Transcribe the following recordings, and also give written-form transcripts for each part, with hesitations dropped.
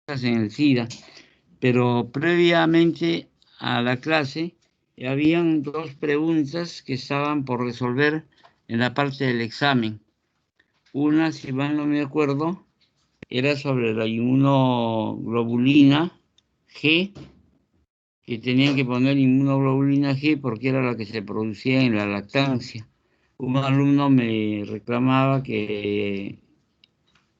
en el SIDA, pero previamente a la clase habían dos preguntas que estaban por resolver en la parte del examen. Una, si mal no me acuerdo, era sobre la inmunoglobulina G, que tenían que poner inmunoglobulina G porque era la que se producía en la lactancia. Un alumno me reclamaba que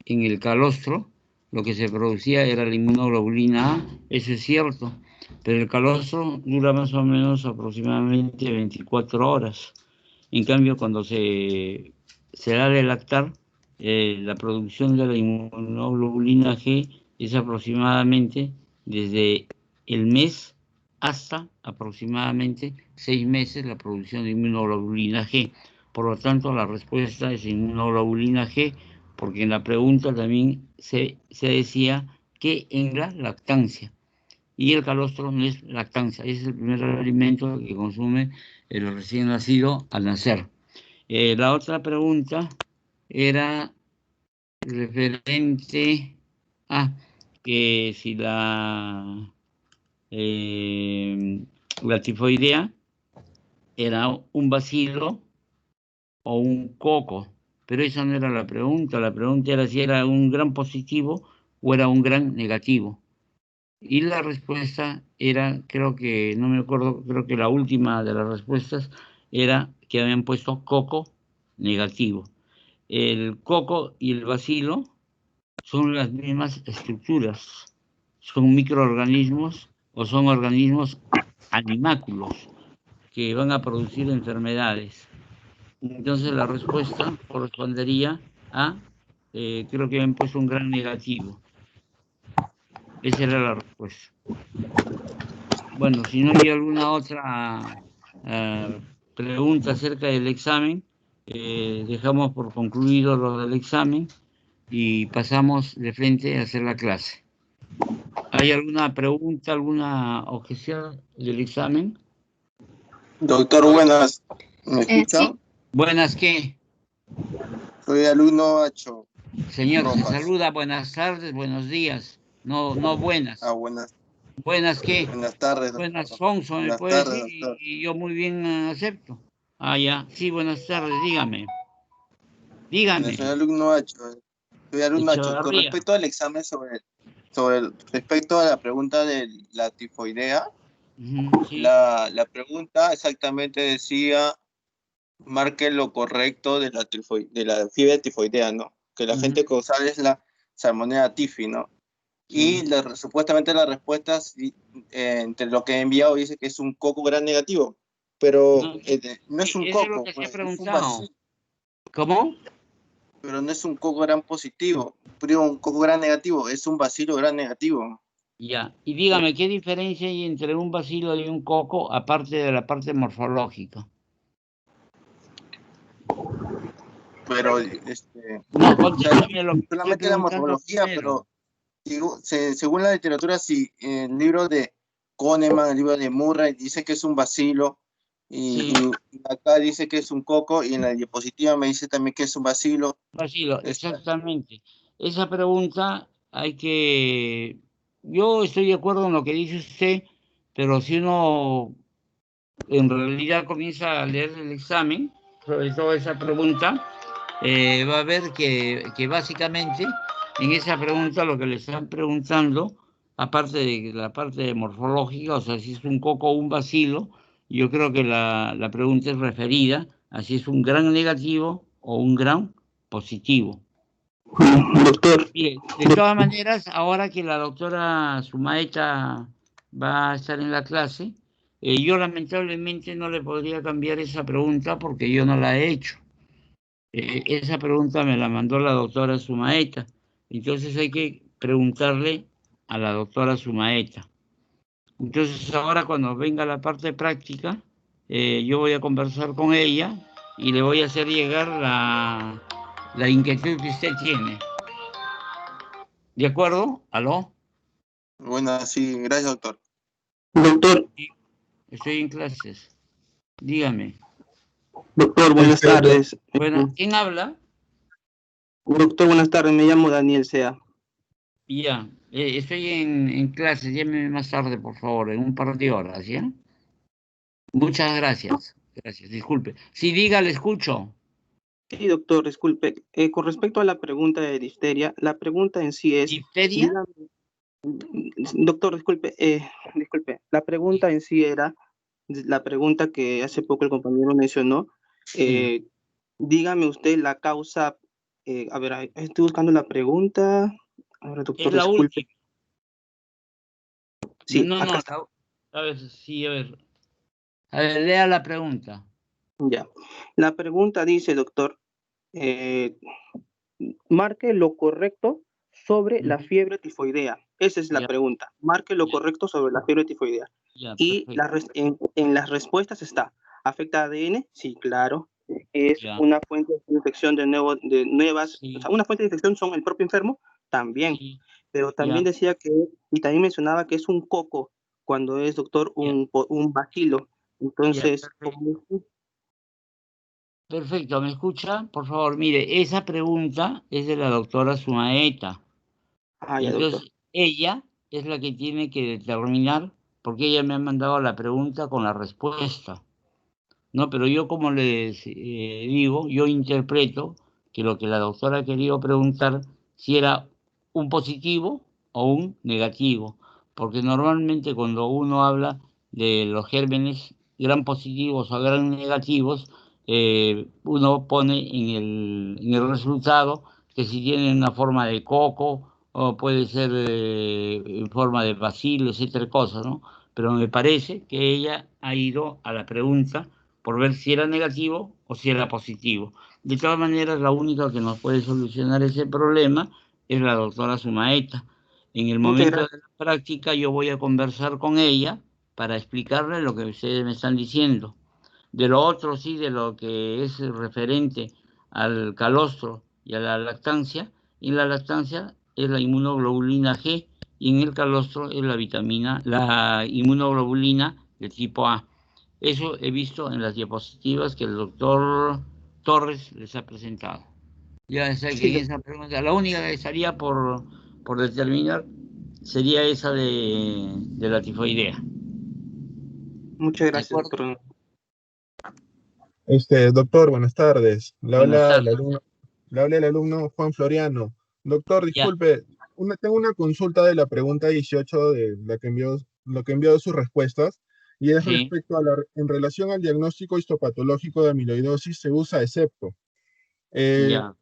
en el calostro lo que se producía era la inmunoglobulina A, eso es cierto, pero el calostro dura más o menos aproximadamente 24 horas. En cambio, cuando se da de lactar, la producción de la inmunoglobulina G es aproximadamente desde el mes hasta aproximadamente 6 meses la producción de inmunoglobulina G. Por lo tanto, la respuesta es inmunoglobulina G, porque en la pregunta también se decía que en la lactancia. Y el calostro no es lactancia, es el primer alimento que consume el recién nacido al nacer. La otra pregunta era referente a que si la tifoidea era un bacilo o un coco, pero esa no era la pregunta era si era un gran positivo o era un gran negativo. Y la respuesta era, creo que, no me acuerdo, creo que la última de las respuestas era que habían puesto coco negativo. El coco y el bacilo son las mismas estructuras, son microorganismos o son organismos animáculos que van a producir enfermedades. Entonces la respuesta correspondería a, creo que habían puesto un gran negativo. Esa era la respuesta. Bueno, si no hay alguna otra pregunta acerca del examen, dejamos por concluido lo del examen y pasamos de frente a hacer la clase. ¿Hay alguna pregunta, alguna objeción del examen? Doctor, buenas. ¿Me escuchan? Sí. Buenas, ¿qué? Soy alumno Acho. Señor, se Rojas. saluda, buenas tardes, buenos días. No, no buenas. Buenas. ¿Buenas qué? Buenas tardes, doctor. Buenas, Fonso, ¿me Buenas puede tardes, decir? doctor. Y yo muy bien acepto. Ya. Sí, buenas tardes, dígame. Dígame. Soy alumno Acho. Soy alumno Acho. Con Echevarría. respecto al examen respecto a la pregunta de la tifoidea, Sí. la pregunta exactamente decía, marque lo correcto de la fiebre tifoidea, ¿no? Que la agente causal es la Salmonella tifi, ¿no? Sí. Y supuestamente la respuesta, entre lo que he enviado, dice que es un coco gran negativo, pero no es un Eso es lo coco, que se ha pues, es un preguntado. vacío, ¿Cómo? pero no es un coco gran positivo, pero un coco gran negativo, es un bacilo gran negativo. Ya. Y dígame, ¿qué diferencia hay entre un bacilo y un coco, aparte de la parte morfológica? Pero, No, contésteme lo que estoy solamente la preguntando morfología, primero. pero según la literatura, si el libro de Kahneman, el libro de Murray, dice que es un bacilo, Sí. y acá dice que es un coco, y en la diapositiva me dice también que es un bacilo. Bacilo, exactamente. Esa pregunta hay que... Yo estoy de acuerdo en lo que dice usted, pero si uno en realidad comienza a leer el examen, sobre todo esa pregunta, va a ver que básicamente en esa pregunta lo que le están preguntando, aparte de la parte morfológica, o sea, si es un coco o un bacilo, yo creo que la pregunta es referida a si es un gran negativo o un gran positivo. Doctor. Bien, de todas maneras, ahora que la doctora Sumaeta va a estar en la clase, yo lamentablemente no le podría cambiar esa pregunta porque yo no la he hecho. Esa pregunta me la mandó la doctora Sumaeta. Entonces hay que preguntarle a la doctora Sumaeta. Entonces ahora cuando venga la parte práctica, yo voy a conversar con ella y le voy a hacer llegar la inquietud que usted tiene. ¿De acuerdo? ¿Aló? Bueno, sí, gracias, doctor. Doctor. Estoy en clases. Dígame. Doctor, buenas tardes. Bueno, ¿quién habla? Doctor, buenas tardes. Me llamo Daniel Sea. Ya, estoy en clase, llámeme más tarde, por favor, en un par de horas, ¿ya? Muchas gracias. Gracias, disculpe. Sí, diga, le escucho. Sí, doctor, disculpe. Con respecto a la pregunta de difteria, la pregunta en sí es, ¿Difteria? dígame, doctor, disculpe, disculpe, la pregunta en sí era, la pregunta que hace poco el compañero mencionó, Sí. dígame usted la causa, a ver, ahí estoy buscando la pregunta, ahora Es doctor, la disculpe, última. No, sí, no, acá no. está, A ver, sí, a ver. A ver, lea la pregunta. ya. La pregunta dice, doctor, eh, marque lo correcto sobre la Ujú. fiebre tifoidea. Esa es la Ya, pregunta. Marque lo ya, correcto sobre la fiebre tifoidea. ya, Y perfecto. en las respuestas está, ¿afecta ADN? Sí, claro. ¿Es Ya, una fuente de infección de nuevas, o sea, sí, una fuente de infección son el propio enfermo? También. sí, Pero también ya, decía que, y también mencionaba que es un coco, cuando es, doctor, ya, un bacilo. ya, Entonces, perfecto. Perfecto, ¿me escucha? Por favor, mire, esa pregunta es de la doctora Sumaeta. ah, ya, doctor. Entonces, ella es la que tiene que determinar, porque ella me ha mandado la pregunta con la respuesta. No, pero yo como les digo, yo interpreto que lo que la doctora ha querido preguntar si era un positivo o un negativo, porque normalmente cuando uno habla de los gérmenes gran positivos o gran negativos, uno pone en el resultado que si tienen una forma de coco o puede ser en forma de bacilo, etcétera, cosas, ¿no? Pero me parece que ella ha ido a la pregunta por ver si era negativo o si era positivo. De todas maneras, la única que nos puede solucionar ese problema es la doctora Sumaeta. En el Muchas momento de gracias. la práctica yo voy a conversar con ella para explicarle lo que ustedes me están diciendo. De lo otro, sí, de lo que es referente al calostro y a la lactancia, en la lactancia es la inmunoglobulina G y en el calostro es la inmunoglobulina de tipo A. Eso he visto en las diapositivas que el doctor Torres les ha presentado. Ya sé que Sí, en esa pregunta, la única que estaría por determinar sería esa de la tifoidea. muchas ¿De gracias, acuerdo? doctor. Doctor, buenas tardes. Buenas tardes. Le habla el alumno Juan Floriano. Doctor, Ya, disculpe, tengo una consulta de la pregunta 18 de lo que envió de sus respuestas, y es sí, respecto en relación al diagnóstico histopatológico de amiloidosis, se usa ESEPTO. Eh, ya,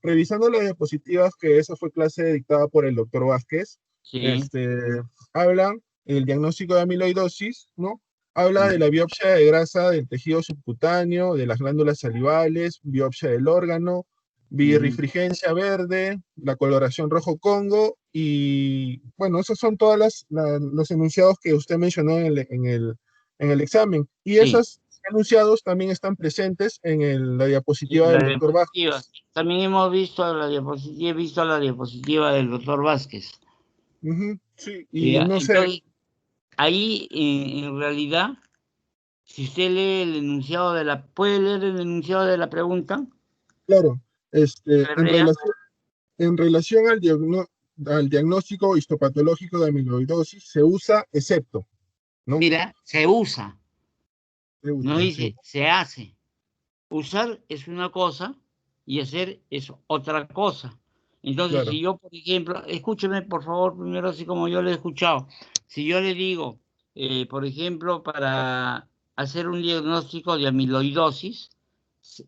Revisando las diapositivas, que esa fue clase dictada por el doctor Vázquez, sí. este, hablan el diagnóstico de amiloidosis, ¿no? Habla de Mm, la biopsia de grasa del tejido subcutáneo, de las glándulas salivales, biopsia del órgano, ujú. birrifringencia verde, la coloración rojo Congo, y bueno, esos son todos los enunciados que usted mencionó en el examen. Y Sí, esos enunciados también están presentes en la sí, diapositiva la del doctor diapositiva. Vázquez. También hemos visto la diapositiva, he visto la diapositiva del doctor Vázquez. Ujú, sí, y Ya, no sé, entonces, ahí en realidad, si usted lee el enunciado ¿puede leer el enunciado de la pregunta? claro, A ver, lea. en relación al diagnóstico histopatológico de amiloidosis, se usa excepto, ¿no? Mira, se usa, Se no usa, sí, dice se hace. Usar es una cosa y hacer es otra cosa. Entonces, si claro. yo, por ejemplo, escúcheme por favor primero, así como yo le he escuchado, si yo le digo, por ejemplo, para hacer un diagnóstico de amiloidosis,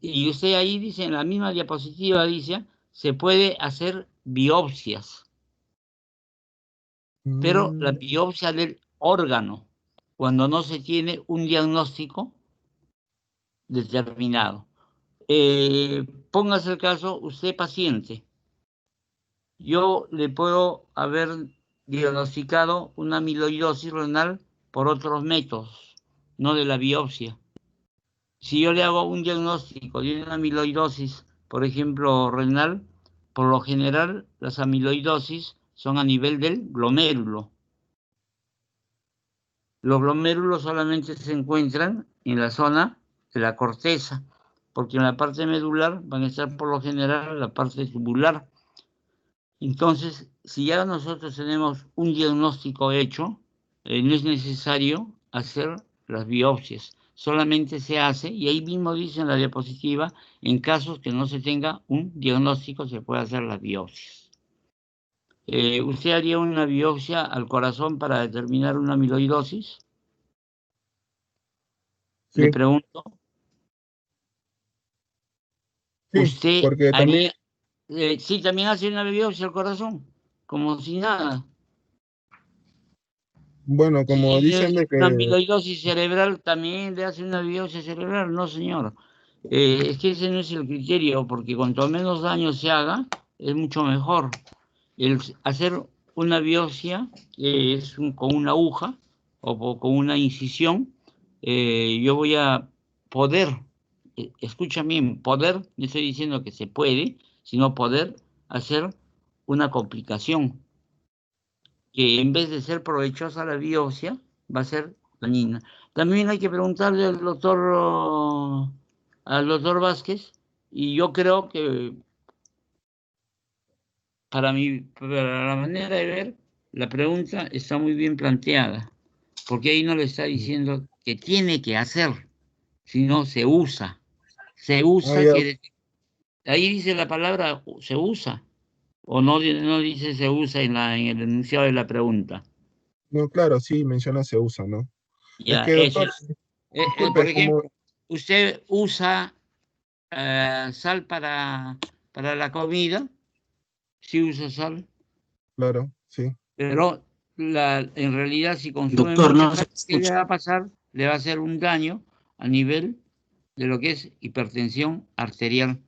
y usted ahí dice, en la misma diapositiva dice, se puede hacer biopsias, pero la Mm, biopsia del órgano, cuando no se tiene un diagnóstico determinado. Póngase el caso, usted paciente, yo le puedo haber diagnosticado una amiloidosis renal por otros métodos, no de la biopsia. Si yo le hago un diagnóstico de una amiloidosis, por ejemplo, renal, por lo general las amiloidosis son a nivel del glomérulo. Los glomérulos solamente se encuentran en la zona de la corteza, porque en la parte medular van a estar por lo general en la parte tubular. Entonces, si ya nosotros tenemos un diagnóstico hecho, no es necesario hacer las biopsias. Solamente se hace, y ahí mismo dice en la diapositiva, en casos que no se tenga un diagnóstico se puede hacer las biopsias. ¿Usted haría una biopsia al corazón para determinar una amiloidosis? Sí, Le pregunto. sí, ¿Usted porque también, haría, sí, también hace una biopsia al corazón, como si nada? bueno, Si como tiene dicen de una que, amiloidosis cerebral, también le hace una biopsia cerebral. No, señor. Es que ese no es el criterio, porque cuanto menos daño se haga, es mucho mejor. El hacer una biopsia, que es con una aguja o con una incisión, yo voy a poder, escucha bien, poder, no estoy diciendo que se puede, sino poder hacer una complicación que en vez de ser provechosa la biopsia, va a ser dañina. También hay que preguntarle al doctor Vázquez, y yo creo que para la manera de ver, la pregunta está muy bien planteada, porque ahí no le está diciendo que tiene que hacer, sino se usa. Se ah, usa, ya, ahí dice la palabra se usa, o no, no dice se usa en el enunciado de la pregunta. no, claro, sí, menciona se usa, ¿no? Es Ya, que, eso doctor, es. disculpe, Por es como, ejemplo, usted usa sal para la comida, sí usa sal, claro, sí. pero en realidad si consume Doctor, mucha no se sal, ¿qué le escucha. va a pasar? Le va a hacer un daño a nivel de lo que es hipertensión arterial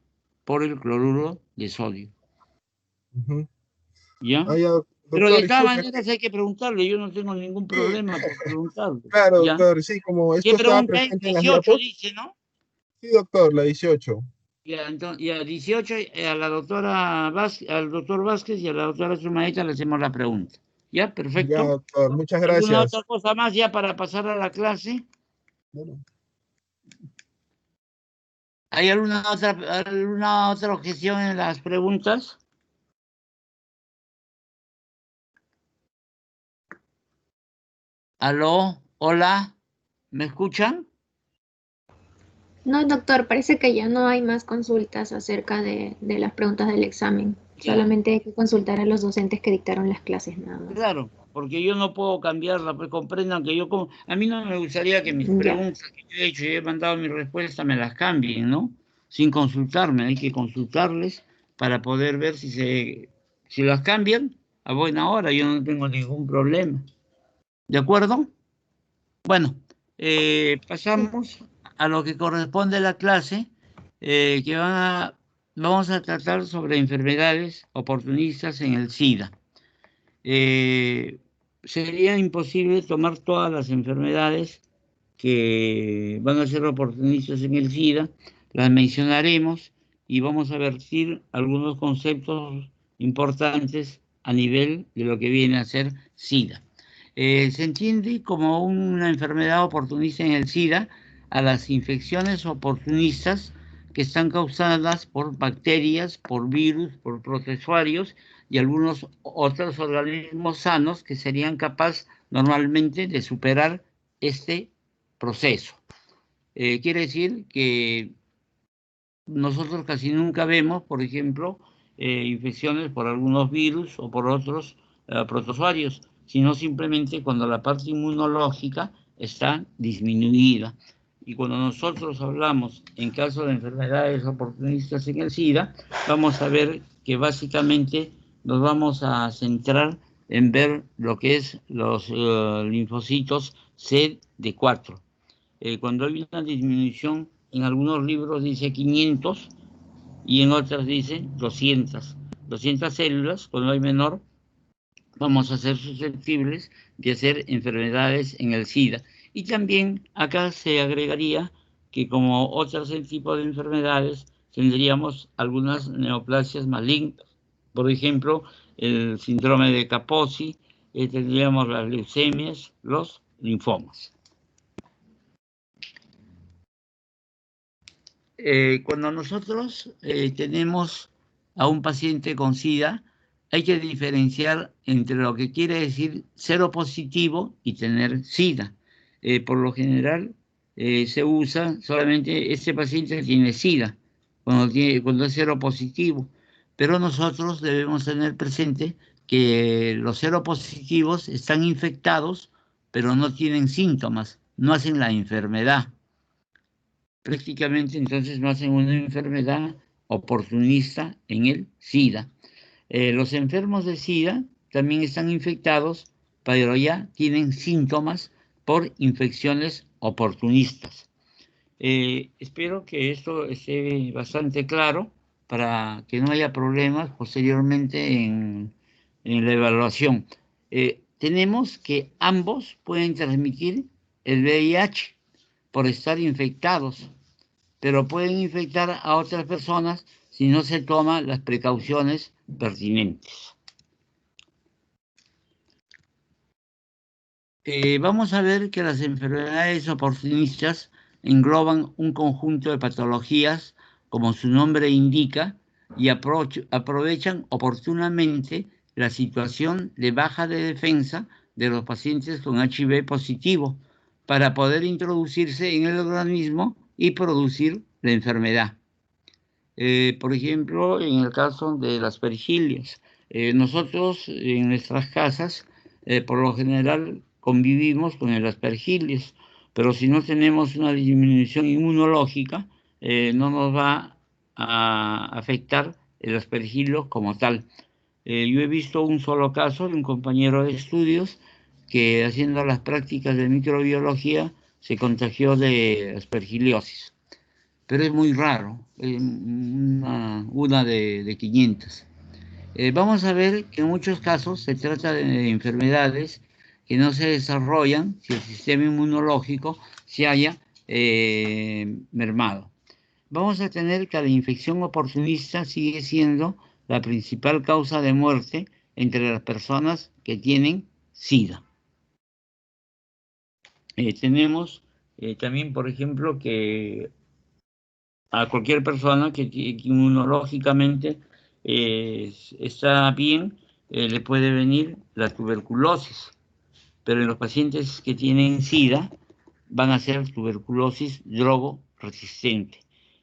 por el cloruro de sodio. Ujú. ¿Ya? Ah, ya, Pero doctor, de todas disculpe, maneras hay que preguntarle, yo no tengo ningún problema por preguntarle. claro, ¿Ya? doctor, sí, como ¿Qué esto estaba pregunta es? presente en las 18 diapos, dice, ¿no? sí, doctor, la 18. Ya, entonces, ya 18, a la doctora al doctor Vázquez y a la doctora Zumaeta le hacemos la pregunta. ¿Ya? Ya, Perfecto. doctor, muchas ¿Alguna gracias. otra cosa más ya para pasar a la clase? Bueno. ¿Hay alguna otra objeción en las preguntas? ¿Aló? ¿Hola? ¿Me escuchan? No, doctor, parece que ya no hay más consultas acerca de las preguntas del examen. Ya, Solamente hay que consultar a los docentes que dictaron las clases nada más. claro, porque yo no puedo cambiarla, pues comprendan que a mí no me gustaría que mis Ya. preguntas que yo he hecho y he mandado mi respuesta me las cambien, ¿no? Sin consultarme, hay que consultarles para poder ver si las cambian a buena hora, yo no tengo ningún problema. ¿De acuerdo? Bueno, pasamos a lo que corresponde a la clase, que vamos a tratar sobre enfermedades oportunistas en el SIDA. Sería imposible tomar todas las enfermedades que van a ser oportunistas en el SIDA, las mencionaremos y vamos a vertir algunos conceptos importantes a nivel de lo que viene a ser SIDA. Se entiende como una enfermedad oportunista en el SIDA a las infecciones oportunistas que están causadas por bacterias, por virus, por protozoarios y algunos otros organismos sanos que serían capaces normalmente de superar este proceso. Quiere decir que nosotros casi nunca vemos, por ejemplo, infecciones por algunos virus o por otros protozoarios, sino simplemente cuando la parte inmunológica está disminuida. Y cuando nosotros hablamos en caso de enfermedades oportunistas en el SIDA, vamos a ver que básicamente nos vamos a centrar en ver lo que es los linfocitos CD4. Cuando hay una disminución, en algunos libros dice 500 y en otros dice 200 células, cuando hay menor, vamos a ser susceptibles de hacer enfermedades en el SIDA. Y también acá se agregaría que como otros tipos de enfermedades tendríamos algunas neoplasias malignas. Por ejemplo, el síndrome de Kaposi, tendríamos las leucemias, los linfomas. Cuando nosotros tenemos a un paciente con SIDA, hay que diferenciar entre lo que quiere decir seropositivo y tener SIDA. Por lo general se usa solamente ese paciente que tiene SIDA, cuando es seropositivo, pero nosotros debemos tener presente que los seropositivos están infectados, pero no tienen síntomas, no hacen la enfermedad. Prácticamente entonces no hacen una enfermedad oportunista en el SIDA. Los enfermos de SIDA también están infectados, pero ya tienen síntomas por infecciones oportunistas. Espero que esto esté bastante claro para que no haya problemas posteriormente en la evaluación. Tenemos que ambos pueden transmitir el VIH por estar infectados, pero pueden infectar a otras personas si no se toman las precauciones pertinentes. Vamos a ver que las enfermedades oportunistas engloban un conjunto de patologías, como su nombre indica, y aprovechan oportunamente la situación de baja de defensa de los pacientes con HIV positivo para poder introducirse en el organismo y producir la enfermedad. Por ejemplo, en el caso de las pergilias, nosotros en nuestras casas, por lo general, convivimos con el aspergillus, pero si no tenemos una disminución inmunológica, no nos va a afectar el aspergillus como tal. Yo he visto un solo caso de un compañero de estudios que haciendo las prácticas de microbiología se contagió de aspergillosis, pero es muy raro, una de 500. Vamos a ver que en muchos casos se trata de enfermedades que no se desarrollan si el sistema inmunológico se haya mermado. Vamos a tener que la infección oportunista sigue siendo la principal causa de muerte entre las personas que tienen SIDA. Tenemos también, por ejemplo, que a cualquier persona que inmunológicamente está bien, le puede venir la tuberculosis, pero en los pacientes que tienen SIDA van a ser tuberculosis drogo-resistente.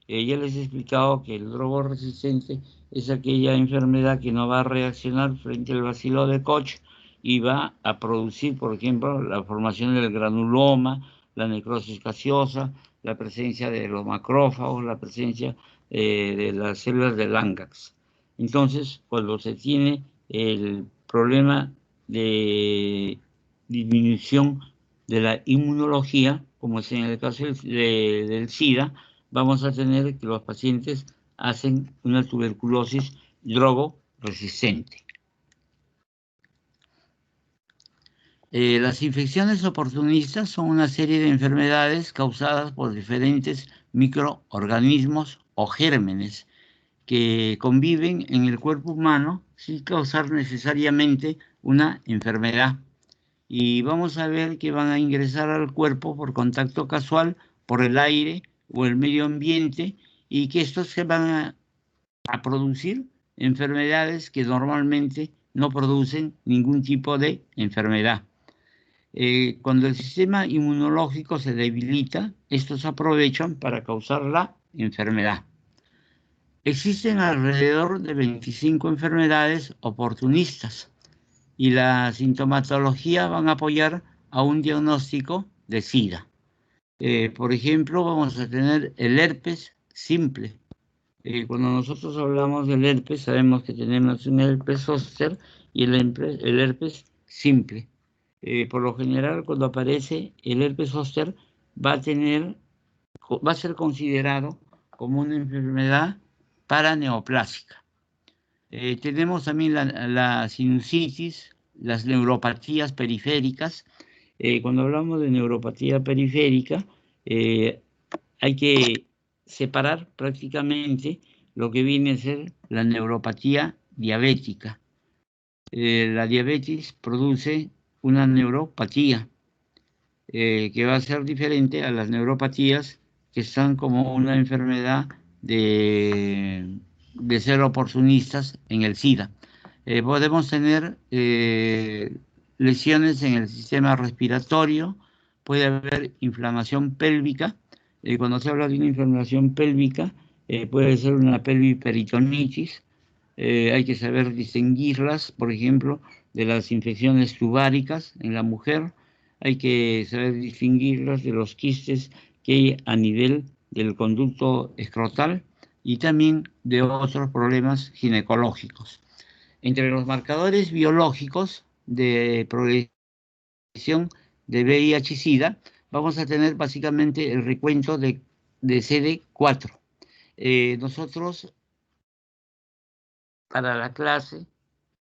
Ya les he explicado que el drogo-resistente es aquella enfermedad que no va a reaccionar frente al bacilo de Koch y va a producir, por ejemplo, la formación del granuloma, la necrosis gaseosa, la presencia de los macrófagos, la presencia de las células de Langerhans. Entonces, cuando se tiene el problema de disminución de la inmunología, como es en el caso del SIDA, vamos a tener que los pacientes hacen una tuberculosis drogo-resistente. Las infecciones oportunistas son una serie de enfermedades causadas por diferentes microorganismos o gérmenes que conviven en el cuerpo humano sin causar necesariamente una enfermedad. Y vamos a ver que van a ingresar al cuerpo por contacto casual, por el aire o el medio ambiente, y que estos se van a producir enfermedades que normalmente no producen ningún tipo de enfermedad. Cuando el sistema inmunológico se debilita, estos aprovechan para causar la enfermedad. Existen alrededor de 25 enfermedades oportunistas y la sintomatología van a apoyar a un diagnóstico de SIDA. Por ejemplo, vamos a tener el herpes simple. Cuando nosotros hablamos del herpes, sabemos que tenemos un herpes zóster y el herpes simple. Por lo general, cuando aparece el herpes zóster, va a ser considerado como una enfermedad paraneoplásica. Tenemos también la sinusitis, las neuropatías periféricas. Cuando hablamos de neuropatía periférica, hay que separar prácticamente lo que viene a ser la neuropatía diabética. La diabetes produce una neuropatía que va a ser diferente a las neuropatías que están como una enfermedad de ser oportunistas en el SIDA. Podemos tener lesiones en el sistema respiratorio, puede haber inflamación pélvica. Cuando se habla de una inflamación pélvica, puede ser una pelviperitonitis. Hay que saber distinguirlas, por ejemplo, de las infecciones tubáricas en la mujer. Hay que saber distinguirlas de los quistes que hay a nivel del conducto escrotal y también de otros problemas ginecológicos. Entre los marcadores biológicos de progresión de VIH-Sida, vamos a tener básicamente el recuento de CD4. Nosotros, para la clase,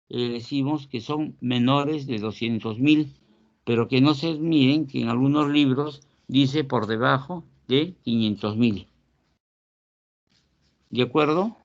decimos que son menores de 200.000, pero que no se olviden que en algunos libros dice por debajo de 500.000. ¿De acuerdo?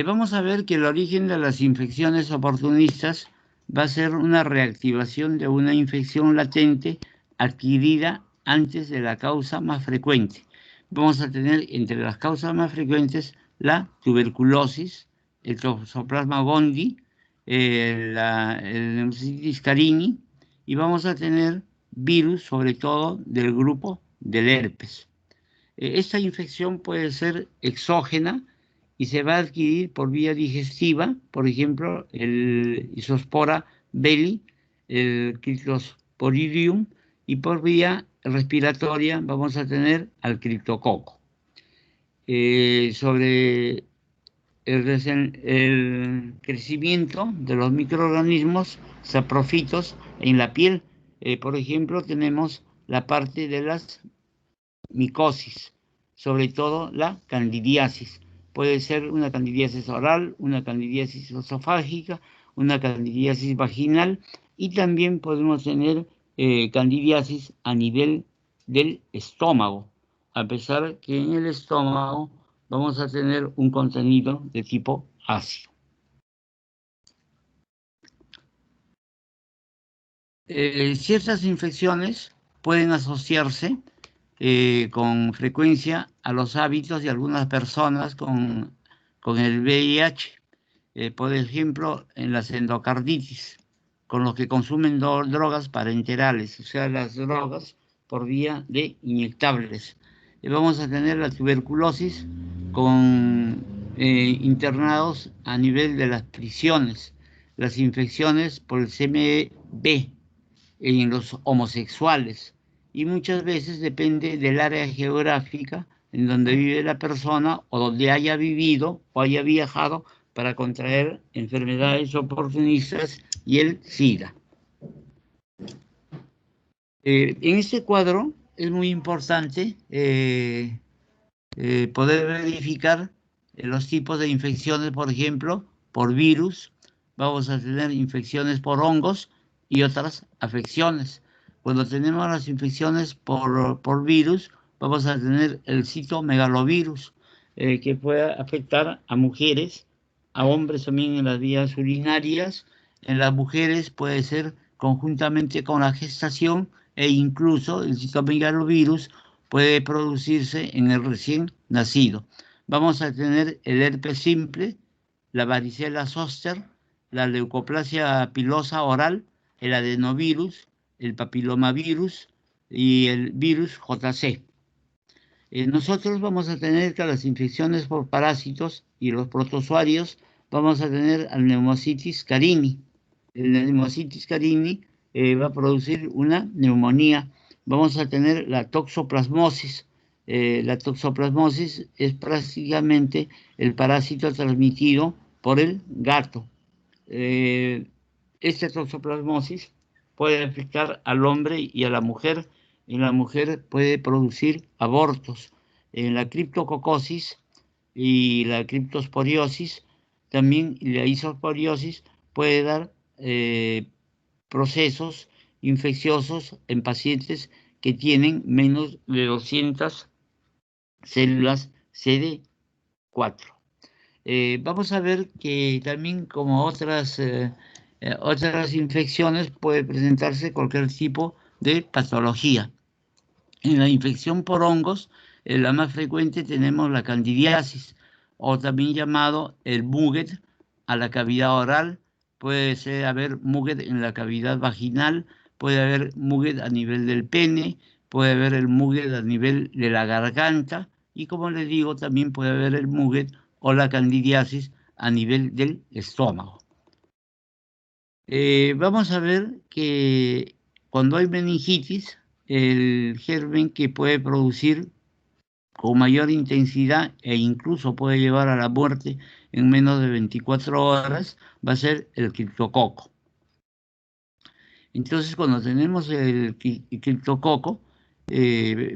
Vamos a ver que el origen de las infecciones oportunistas va a ser una reactivación de una infección latente adquirida antes de la causa más frecuente. Vamos a tener entre las causas más frecuentes la tuberculosis, el Toxoplasma gondii, el Pneumocystis carini, y vamos a tener virus, sobre todo del grupo del herpes. Esta infección puede ser exógena y se va a adquirir por vía digestiva, por ejemplo, el Isospora belli, el Cryptosporidium, y por vía respiratoria vamos a tener al criptococo. Sobre el crecimiento de los microorganismos saprofitos en la piel, por ejemplo, tenemos la parte de las micosis, sobre todo la candidiasis. Puede ser una candidiasis oral, una candidiasis esofágica, una candidiasis vaginal y también podemos tener candidiasis a nivel del estómago, a pesar que en el estómago vamos a tener un contenido de tipo ácido. Ciertas infecciones pueden asociarse con frecuencia a los hábitos de algunas personas con el VIH. Por ejemplo, en las endocarditis, con los que consumen drogas parenterales, o sea, las drogas por vía de inyectables. Vamos a tener la tuberculosis con internados a nivel de las prisiones, las infecciones por el CMV en los homosexuales, y muchas veces depende del área geográfica en donde vive la persona o donde haya vivido o haya viajado para contraer enfermedades oportunistas y el SIDA. En este cuadro es muy importante poder verificar los tipos de infecciones, por ejemplo, por virus. Vamos a tener infecciones por hongos y otras afecciones. Cuando tenemos las infecciones por virus, vamos a tener el citomegalovirus, que puede afectar a mujeres, a hombres también en las vías urinarias. En las mujeres puede ser conjuntamente con la gestación e incluso el citomegalovirus puede producirse en el recién nacido. Vamos a tener el herpes simple, la varicela zoster, la leucoplasia pilosa oral, el adenovirus, el papilomavirus y el virus JC. Nosotros vamos a tener que las infecciones por parásitos y los protozoarios vamos a tener al Pneumocystis carini. El Pneumocystis carini va a producir una neumonía. Vamos a tener la toxoplasmosis. La toxoplasmosis es prácticamente el parásito transmitido por el gato. Esta toxoplasmosis puede afectar al hombre y a la mujer. En la mujer puede producir abortos. En la criptococosis y la criptosporiosis, también la isosporiosis puede dar procesos infecciosos en pacientes que tienen menos de 200 células CD4. Vamos a ver que también como otras infecciones puede presentarse cualquier tipo de patología. En la infección por hongos, la más frecuente tenemos la candidiasis, o también llamado el muget a la cavidad oral. Puede haber muget en la cavidad vaginal, puede haber muget a nivel del pene, puede haber el muget a nivel de la garganta y, como les digo, también puede haber el muget o la candidiasis a nivel del estómago. Vamos a ver que cuando hay meningitis, el germen que puede producir con mayor intensidad e incluso puede llevar a la muerte en menos de 24 horas va a ser el criptococo. Entonces, cuando tenemos el criptococo,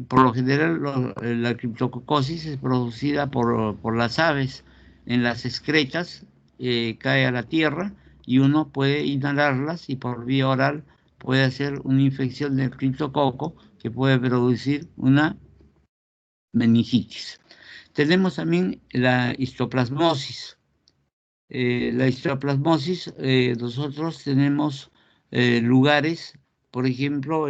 por lo general la criptococosis es producida por las aves en las excretas, cae a la tierra y uno puede inhalarlas y por vía oral puede hacer una infección del criptococo que puede producir una meningitis. Tenemos también la histoplasmosis. La histoplasmosis, nosotros tenemos lugares, por ejemplo,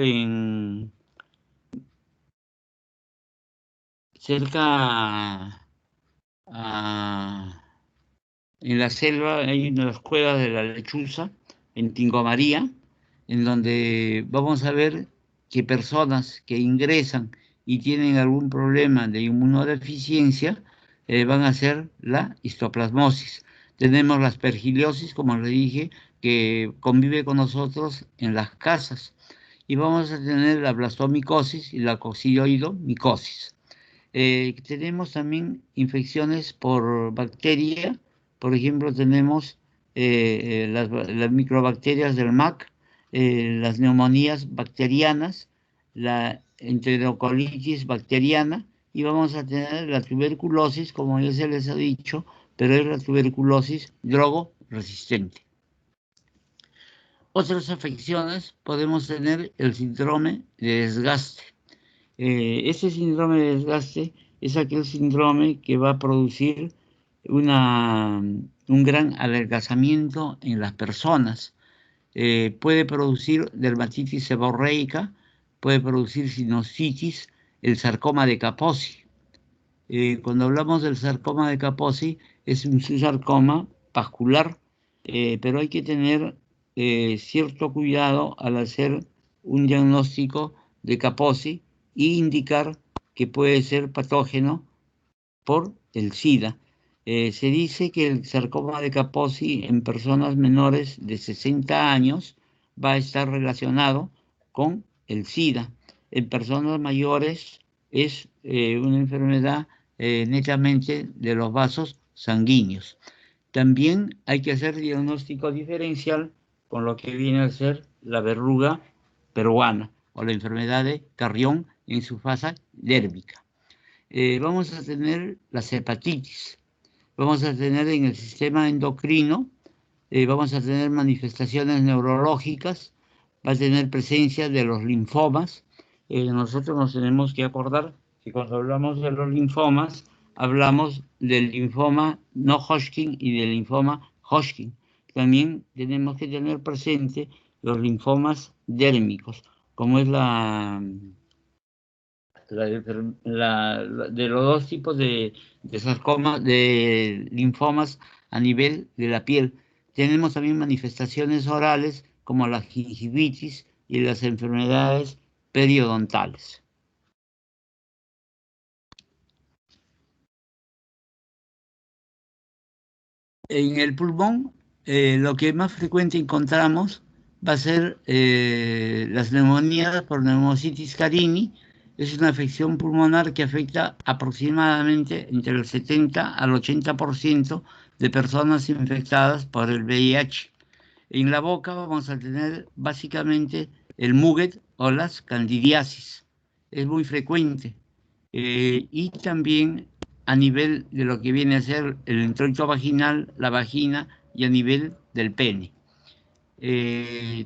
cerca en la selva hay unas cuevas de la lechuza, en Tingo María, en donde vamos a ver que personas que ingresan y tienen algún problema de inmunodeficiencia van a hacer la histoplasmosis. Tenemos la aspergillosis, como le dije, que convive con nosotros en las casas. Y vamos a tener la blastomicosis y la coccidioidomicosis. Tenemos también infecciones por bacteria. Por ejemplo, tenemos las microbacterias del MAC, las neumonías bacterianas, la enterocolitis bacteriana y vamos a tener la tuberculosis, como ya se les ha dicho, pero es la tuberculosis drogo-resistente. Otras afecciones podemos tener el síndrome de desgaste. Ese síndrome de desgaste es aquel síndrome que va a producir un gran adelgazamiento en las personas. Puede producir dermatitis seborreica, puede producir sinusitis, el sarcoma de Kaposi. Cuando hablamos del sarcoma de Kaposi, es un sarcoma vascular, pero hay que tener cierto cuidado al hacer un diagnóstico de Kaposi e indicar que puede ser patógeno por el SIDA. Se dice que el sarcoma de Kaposi en personas menores de 60 años va a estar relacionado con el SIDA. En personas mayores es una enfermedad netamente de los vasos sanguíneos. También hay que hacer diagnóstico diferencial con lo que viene a ser la verruga peruana o la enfermedad de Carrión en su fase dérmica. Vamos a tener las hepatitis, vamos a tener en el sistema endocrino, vamos a tener manifestaciones neurológicas, va a tener presencia de los linfomas. Nosotros nos tenemos que acordar que cuando hablamos de los linfomas, hablamos del linfoma no Hodgkin y del linfoma Hodgkin. También tenemos que tener presente los linfomas dérmicos, como es de los dos tipos de sarcoma, de linfomas a nivel de la piel. Tenemos también manifestaciones orales como la gingivitis y las enfermedades periodontales. En el pulmón, lo que más frecuente encontramos va a ser las neumonías por neumocitis carini. Es una afección pulmonar que afecta aproximadamente entre el 70 al 80% de personas infectadas por el VIH. En la boca vamos a tener básicamente el muget o las candidiasis. Es muy frecuente. Y también a nivel de lo que viene a ser el introito vaginal, la vagina y a nivel del pene.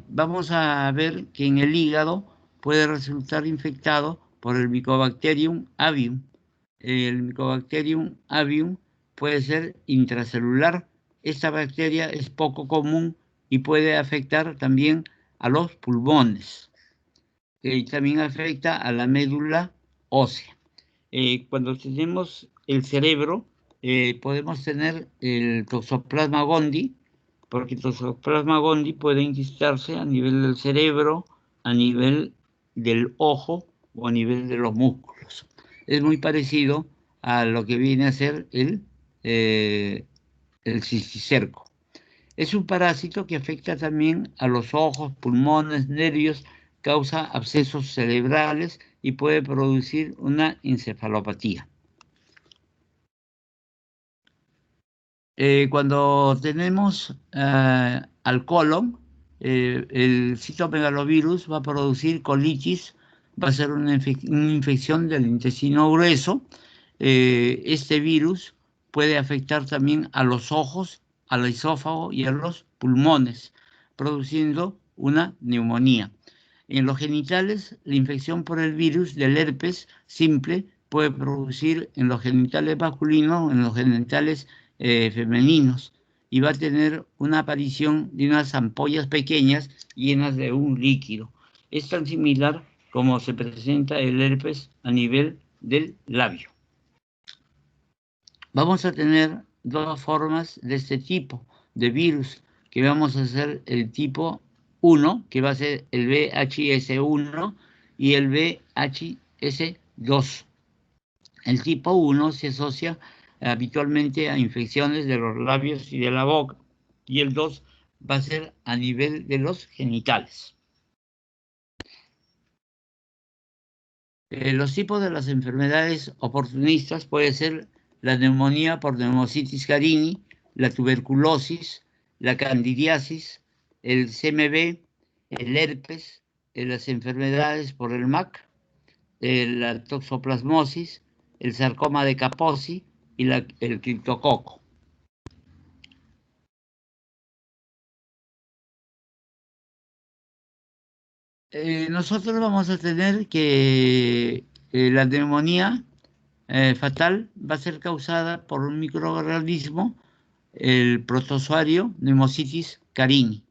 Vamos a ver que en el hígado puede resultar infectado por el Mycobacterium avium. El Mycobacterium avium puede ser intracelular. Esta bacteria es poco común y puede afectar también a los pulmones. y también afecta a la médula ósea. Cuando tenemos el cerebro, podemos tener el Toxoplasma gondii, porque el Toxoplasma gondii puede inquistarse a nivel del cerebro, a nivel del ojo o a nivel de los músculos. Es muy parecido a lo que viene a ser el cisticerco. Es un parásito que afecta también a los ojos, pulmones, nervios, causa abscesos cerebrales y puede producir una encefalopatía. Cuando tenemos al colon, el citomegalovirus va a producir colitis, va a ser una infección del intestino grueso. Este virus puede afectar también a los ojos, al esófago y a los pulmones, produciendo una neumonía. En los genitales, la infección por el virus del herpes simple puede producir en los genitales masculinos, en los genitales femeninos, y va a tener una aparición de unas ampollas pequeñas llenas de un líquido. Es tan similar como se presenta el herpes a nivel del labio. Vamos a tener dos formas de este tipo de virus, que vamos a hacer el tipo 1, que va a ser el VHS1 y el VHS2. El tipo 1 se asocia habitualmente a infecciones de los labios y de la boca, y el 2 va a ser a nivel de los genitales. Los tipos de las enfermedades oportunistas puede ser la neumonía por Pneumocystis carini, la tuberculosis, la candidiasis, el CMV, el herpes, las enfermedades por el MAC, la toxoplasmosis, el sarcoma de Kaposi y el criptococo. Nosotros vamos a tener que la neumonía fatal va a ser causada por un microorganismo, el protozoario Pneumocystis carini.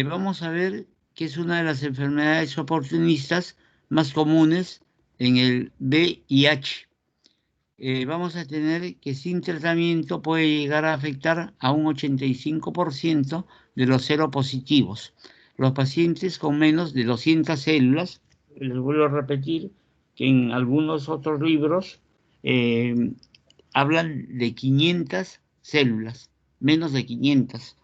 Vamos a ver que es una de las enfermedades oportunistas más comunes en el VIH. Vamos a tener que sin tratamiento puede llegar a afectar a un 85% de los seropositivos. Los pacientes con menos de 200 células, les vuelvo a repetir que en algunos otros libros hablan de 500 células, menos de 500.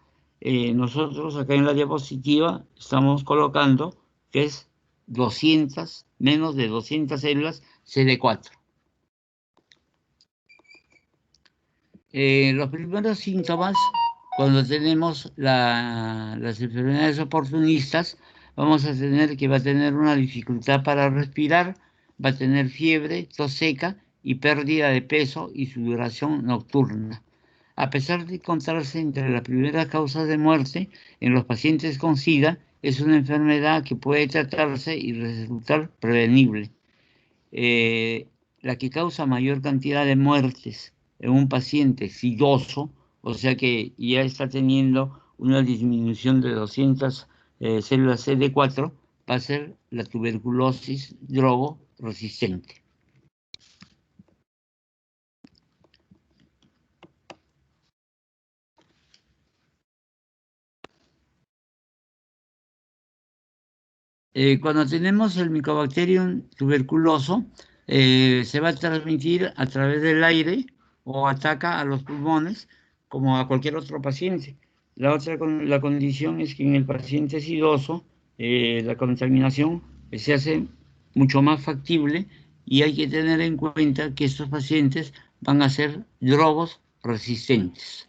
Nosotros acá en la diapositiva estamos colocando que es 200, menos de 200 células CD4. Los primeros síntomas, cuando tenemos las enfermedades oportunistas, vamos a tener que va a tener una dificultad para respirar, va a tener fiebre, tos seca y pérdida de peso y sudoración nocturna. A pesar de encontrarse entre las primeras causas de muerte en los pacientes con SIDA, es una enfermedad que puede tratarse y resultar prevenible. La que causa mayor cantidad de muertes en un paciente sidoso, o sea que ya está teniendo una disminución de 200 células CD4, va a ser la tuberculosis drogo resistente. Cuando tenemos el Mycobacterium tuberculoso, se va a transmitir a través del aire o ataca a los pulmones como a cualquier otro paciente. La condición es que en el paciente sidoso la contaminación se hace mucho más factible y hay que tener en cuenta que estos pacientes van a ser drogos resistentes.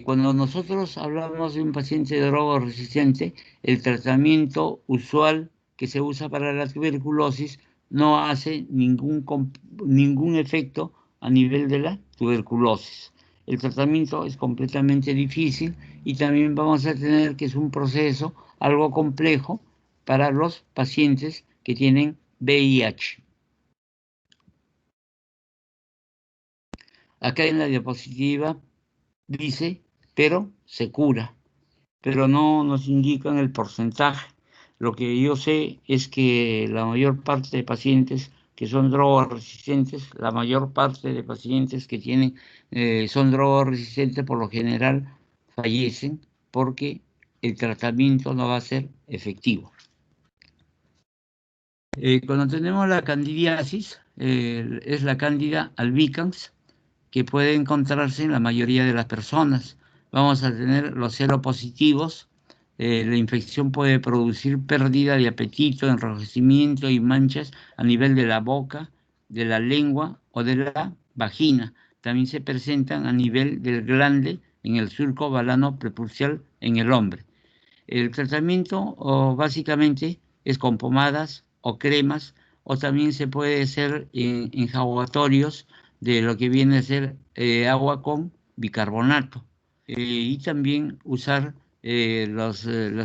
Cuando nosotros hablamos de un paciente drogo resistente, el tratamiento usual que se usa para la tuberculosis no hace ningún efecto a nivel de la tuberculosis. El tratamiento es completamente difícil y también vamos a tener que es un proceso algo complejo para los pacientes que tienen VIH. Acá en la diapositiva dice, pero se cura. pero no nos indican el porcentaje. Lo que yo sé es que la mayor parte de pacientes que son drogoresistentes, la mayor parte de pacientes que son drogoresistentes por lo general fallecen porque el tratamiento no va a ser efectivo. Cuando tenemos la candidiasis, es la Candida albicans, que puede encontrarse en la mayoría de las personas. Vamos a tener los seropositivos. La infección puede producir pérdida de apetito, enrojecimiento y manchas a nivel de la boca, de la lengua o de la vagina. También se presentan a nivel del glande en el surco balano prepucial en el hombre. El tratamiento básicamente es con pomadas o cremas, o también se puede hacer enjuagatorios de lo que viene a ser agua con bicarbonato, y también usar las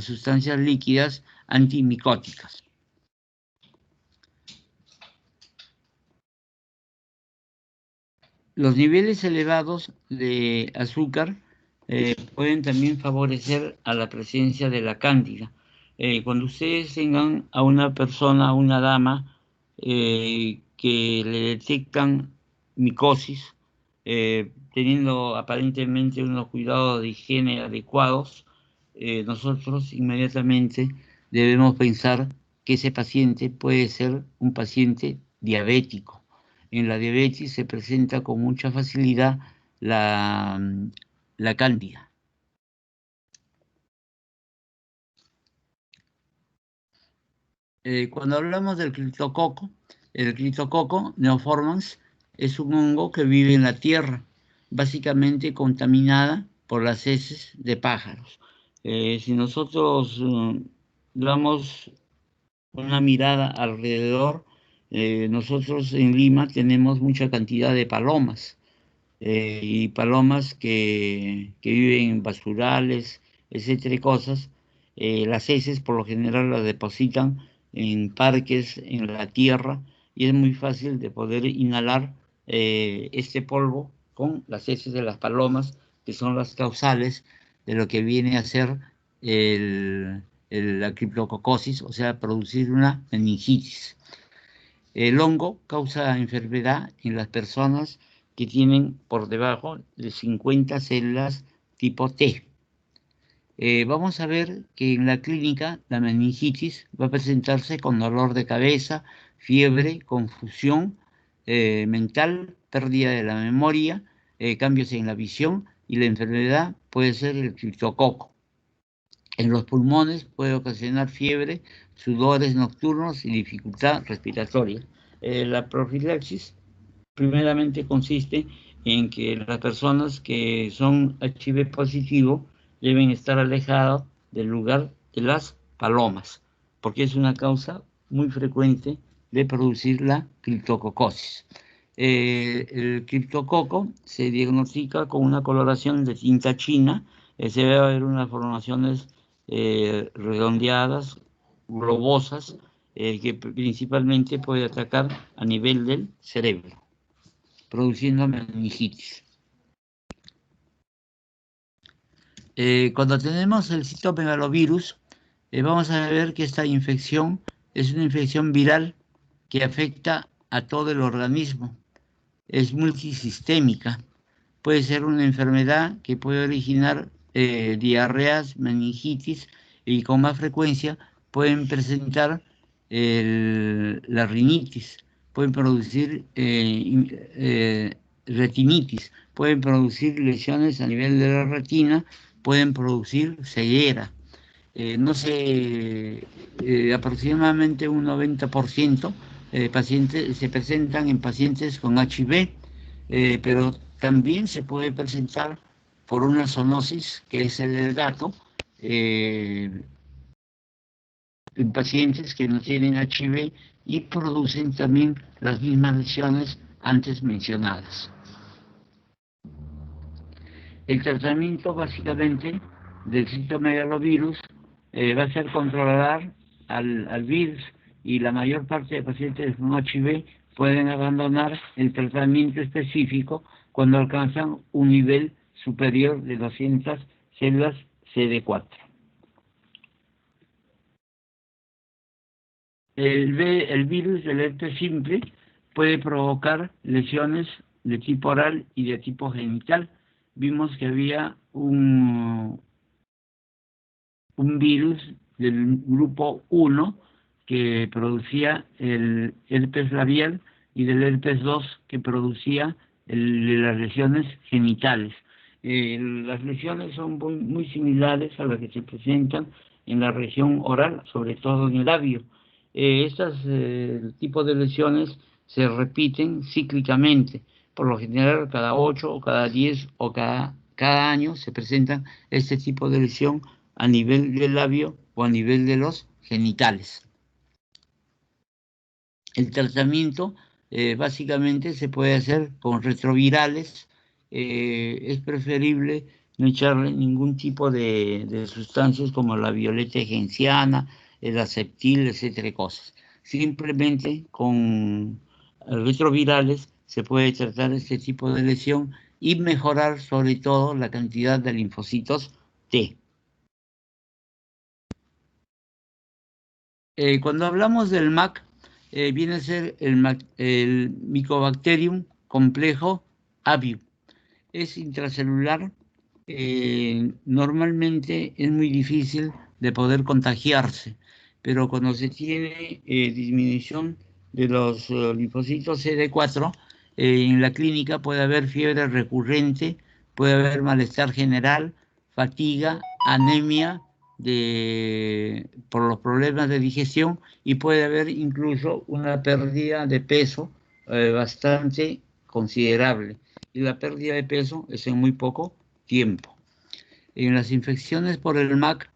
sustancias líquidas antimicóticas. Los niveles elevados de azúcar pueden también favorecer a la presencia de la cándida. Cuando ustedes tengan a una persona, a una dama, que le detectan micosis, teniendo aparentemente unos cuidados de higiene adecuados, nosotros inmediatamente debemos pensar que ese paciente puede ser un paciente diabético. En la diabetes se presenta con mucha facilidad la cándida. Cuando hablamos del criptococo, el criptococo neoformans es un hongo que vive en la tierra, básicamente contaminada por las heces de pájaros. Si nosotros damos una mirada alrededor, nosotros en Lima tenemos mucha cantidad de palomas, y palomas que viven en basurales, etcétera, cosas. Las heces por lo general las depositan en parques, en la tierra, y es muy fácil de poder inhalar este polvo con las heces de las palomas, que son las causales de lo que viene a ser la criptococosis, o sea, producir una meningitis. El hongo causa enfermedad en las personas que tienen por debajo de 50 células tipo T. Vamos a ver que en la clínica la meningitis va a presentarse con dolor de cabeza, fiebre, confusión mental, pérdida de la memoria, cambios en la visión, y la enfermedad puede ser el criptococo. En los pulmones puede ocasionar fiebre, sudores nocturnos y dificultad respiratoria. La profilaxis primeramente consiste en que las personas que son HIV positivo deben estar alejados del lugar de las palomas, porque es una causa muy frecuente de producir la criptococosis. El criptococo se diagnostica con una coloración de tinta china. Se va a ver unas formaciones redondeadas, globosas, que principalmente puede atacar a nivel del cerebro, produciendo meningitis. Cuando tenemos el citomegalovirus, vamos a ver que esta infección es una infección viral que afecta a todo el organismo. Es multisistémica. Puede ser una enfermedad que puede originar diarreas, meningitis, y con más frecuencia pueden presentar la rinitis, pueden producir retinitis, pueden producir lesiones a nivel de la retina, pueden producir ceguera. No sé, aproximadamente un 90% pacientes se presentan en pacientes con HIV, pero también se puede presentar por una zoonosis, que es el dato, en pacientes que no tienen HIV y producen también las mismas lesiones antes mencionadas. El tratamiento básicamente del citomegalovirus va a ser controlar al virus, y la mayor parte de pacientes con HIV pueden abandonar el tratamiento específico cuando alcanzan un nivel superior de 200 células CD4. El virus del herpes simple puede provocar lesiones de tipo oral y de tipo genital. Vimos que había un virus del grupo 1 que producía el herpes labial y del herpes 2 que producía las lesiones genitales. Las lesiones son muy similares a las que se presentan en la región oral, sobre todo en el labio. Estos tipos de lesiones se repiten cíclicamente. Por lo general, cada 8 o cada 10 o cada año se presentan este tipo de lesión a nivel del labio o a nivel de los genitales. El tratamiento básicamente se puede hacer con retrovirales. Es preferible no echarle ningún tipo de sustancias como la violeta genciana, el aceptil, etcétera, cosas. Simplemente con retrovirales se puede tratar este tipo de lesión y mejorar sobre todo la cantidad de linfocitos T. Cuando hablamos del MAC, viene a ser el Mycobacterium complejo avium. Es intracelular. Normalmente es muy difícil de poder contagiarse, pero cuando se tiene disminución de los linfocitos CD4, en la clínica puede haber fiebre recurrente, puede haber malestar general, fatiga, anemia por los problemas de digestión y puede haber incluso una pérdida de peso bastante considerable. Y la pérdida de peso es en muy poco tiempo. En las infecciones por el MAC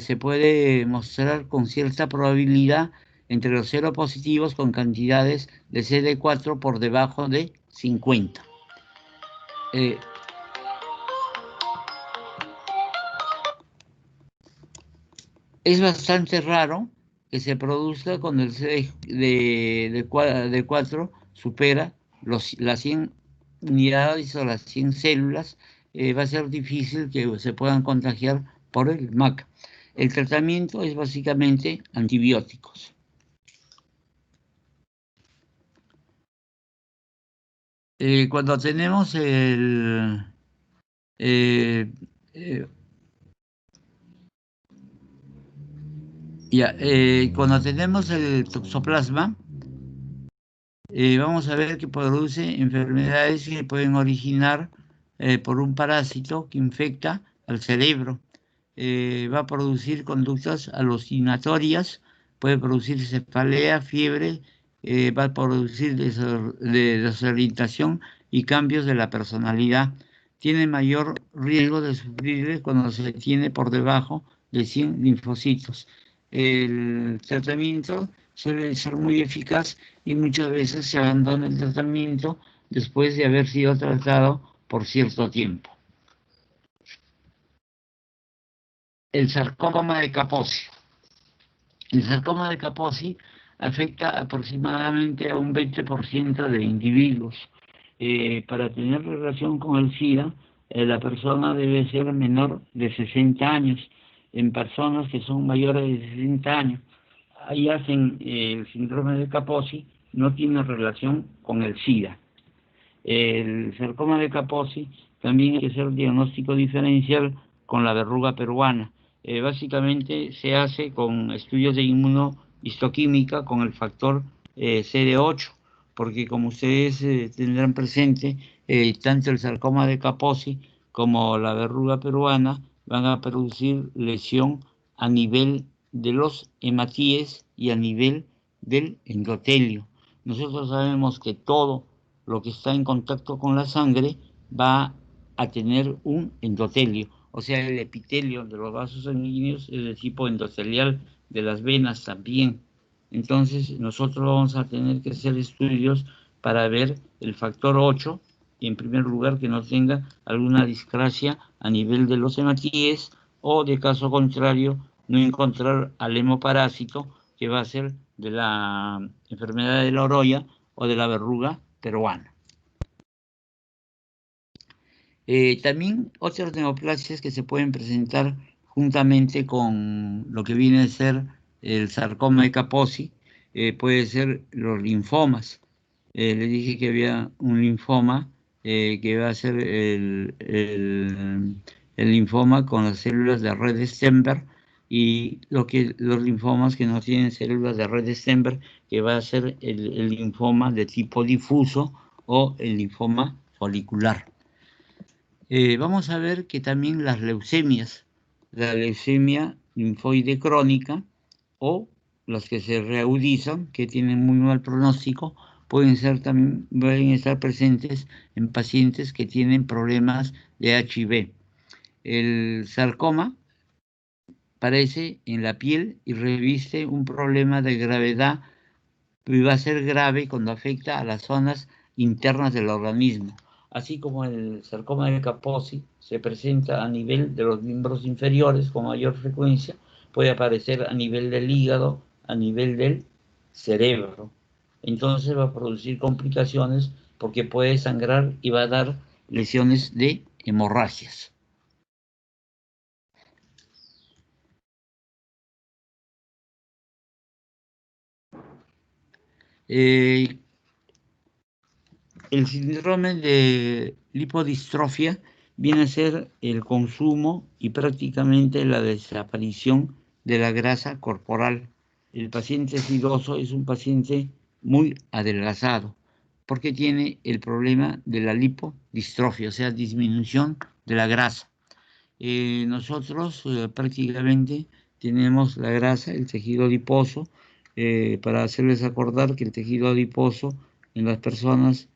se puede mostrar con cierta probabilidad entre los seropositivos con cantidades de CD4 por debajo de 50. Es bastante raro que se produzca cuando el CD de 4 supera las 100 unidades o las 100 células. Va a ser difícil que se puedan contagiar por el MAC. El tratamiento es básicamente antibióticos. Cuando tenemos cuando tenemos el toxoplasma, vamos a ver que produce enfermedades que pueden originar por un parásito que infecta al cerebro. Va a producir conductas alucinatorias, puede producir cefalea, fiebre, va a producir desorientación y cambios de la personalidad. Tiene mayor riesgo de sufrir cuando se tiene por debajo de 100 linfocitos. El tratamiento suele ser muy eficaz y muchas veces se abandona el tratamiento después de haber sido tratado por cierto tiempo. El sarcoma de Kaposi. El sarcoma de Kaposi afecta aproximadamente a un 20% de individuos. Para tener relación con el SIDA, la persona debe ser menor de 60 años. En personas que son mayores de 60 años, ahí hacen el síndrome de Kaposi, no tiene relación con el SIDA. El sarcoma de Kaposi también hay que hacer diagnóstico diferencial con la verruga peruana. Básicamente se hace con estudios de inmunohistoquímica con el factor CD8, porque como ustedes tendrán presente, tanto el sarcoma de Kaposi como la verruga peruana van a producir lesión a nivel de los hematíes y a nivel del endotelio. Nosotros sabemos que todo lo que está en contacto con la sangre va a tener un endotelio, o sea, el epitelio de los vasos sanguíneos es de tipo endotelial, de las venas también. Entonces nosotros vamos a tener que hacer estudios para ver el factor 8, y en primer lugar que no tenga alguna discrasia a nivel de los hematíes, o de caso contrario no encontrar al hemoparásito, que va a ser de la enfermedad de la oroya o de la verruga peruana. También otras neoplasias que se pueden presentar juntamente con lo que viene a ser el sarcoma de Kaposi puede ser los linfomas. Le dije que había un linfoma que va a ser el linfoma con las células de red de Stenberg, y los linfomas que no tienen células de red de Stenberg, que va a ser el linfoma de tipo difuso o el linfoma folicular. Vamos a ver que también las leucemias, la leucemia linfoide crónica o las que se reagudizan, que tienen muy mal pronóstico, pueden estar presentes en pacientes que tienen problemas de HIV. El sarcoma aparece en la piel y reviste un problema de gravedad, y va a ser grave cuando afecta a las zonas internas del organismo. Así como el sarcoma de Kaposi se presenta a nivel de los miembros inferiores con mayor frecuencia, puede aparecer a nivel del hígado, a nivel del cerebro. Entonces va a producir complicaciones porque puede sangrar y va a dar lesiones de hemorragias. El síndrome de lipodistrofia viene a ser el consumo y prácticamente la desaparición de la grasa corporal. El paciente sidoso es un paciente muy adelgazado porque tiene el problema de la lipodistrofia, o sea, disminución de la grasa. Nosotros prácticamente tenemos la grasa, el tejido adiposo, para hacerles acordar que el tejido adiposo en las personas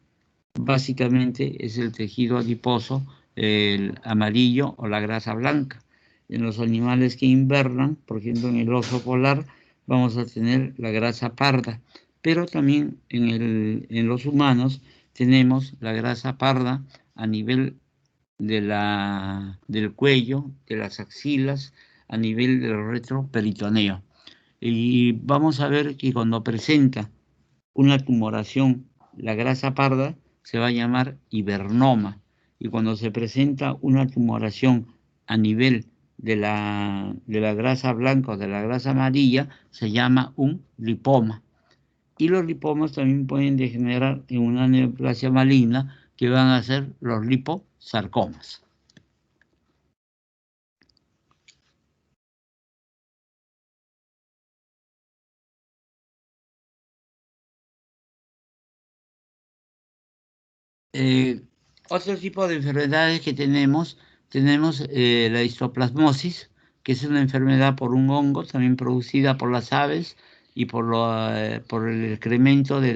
básicamente es el tejido adiposo, el amarillo o la grasa blanca. En los animales que invernan, por ejemplo en el oso polar, vamos a tener la grasa parda, pero también en los humanos tenemos la grasa parda a nivel del cuello, de las axilas, a nivel del retroperitoneo. Y vamos a ver que cuando presenta una tumoración, la grasa parda se va a llamar hibernoma. Y cuando se presenta una tumoración a nivel de la grasa blanca o de la grasa amarilla, se llama un lipoma. Y los lipomas también pueden degenerar en una neoplasia maligna, que van a ser los liposarcomas. Otro tipo de enfermedades que tenemos la histoplasmosis, que es una enfermedad por un hongo, también producida por las aves y por el excremento de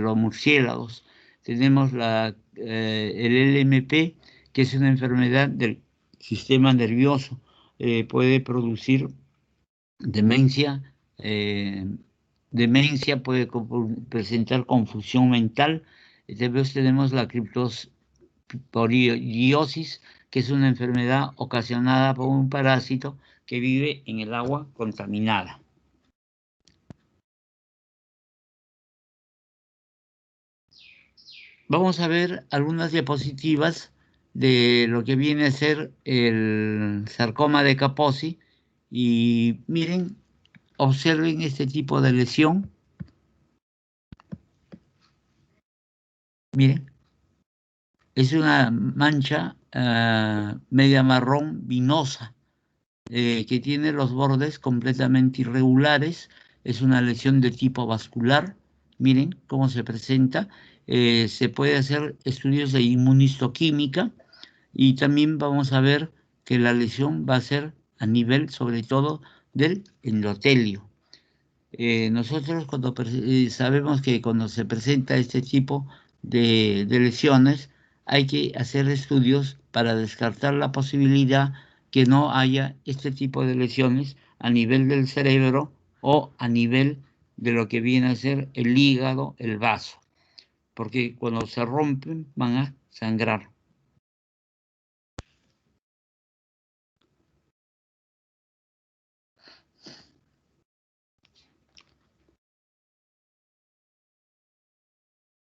los murciélagos. Tenemos el LMP, que es una enfermedad del sistema nervioso, puede producir demencia, puede presentar confusión mental. Después tenemos la criptosporidiosis, que es una enfermedad ocasionada por un parásito que vive en el agua contaminada. Vamos a ver algunas diapositivas de lo que viene a ser el sarcoma de Kaposi, y miren, observen este tipo de lesión. Miren, es una mancha media marrón vinosa, que tiene los bordes completamente irregulares. Es una lesión de tipo vascular. Miren cómo se presenta. Se puede hacer estudios de inmunistoquímica, y también vamos a ver que la lesión va a ser a nivel sobre todo del endotelio. Nosotros sabemos que cuando se presenta este tipo de lesiones, hay que hacer estudios para descartar la posibilidad que no haya este tipo de lesiones a nivel del cerebro o a nivel de lo que viene a ser el hígado, el vaso, porque cuando se rompen van a sangrar.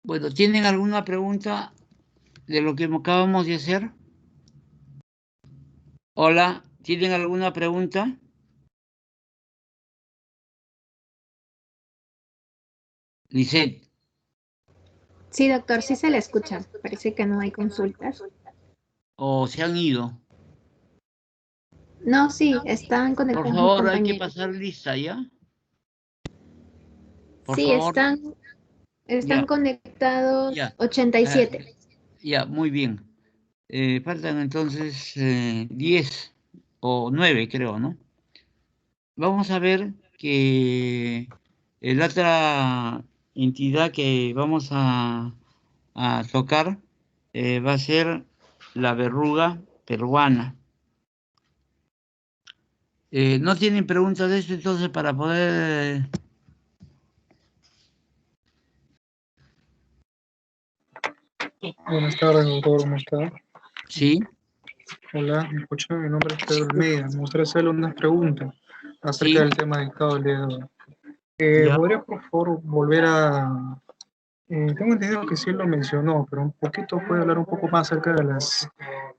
Bueno, ¿tienen alguna pregunta de lo que acabamos de hacer? Hola, ¿tienen alguna pregunta? Lisette. Sí, doctor, sí se le escucha. Parece que no hay consultas. ¿O se han ido? No, sí, están Por conectados mis favor, hay que compañeros. pasar lista, ¿ya? Por Sí, favor. están Ya, conectados ya. 87. Ya, muy bien. Faltan entonces 10 o 9, creo, ¿no? Vamos a ver que la otra entidad que vamos a tocar va a ser la verruga peruana. ¿No tienen preguntas de esto entonces para poder... Buenas tardes, doctor, ¿cómo está? Sí, Hola, me escucha, mi nombre es Pedro Almeida. Me gustaría hacerle unas preguntas acerca sí, del tema dedicado al día de hoy. ya. ¿Podría, por favor, volver a... tengo entendido que sí lo mencionó, pero un poquito puede hablar un poco más acerca de las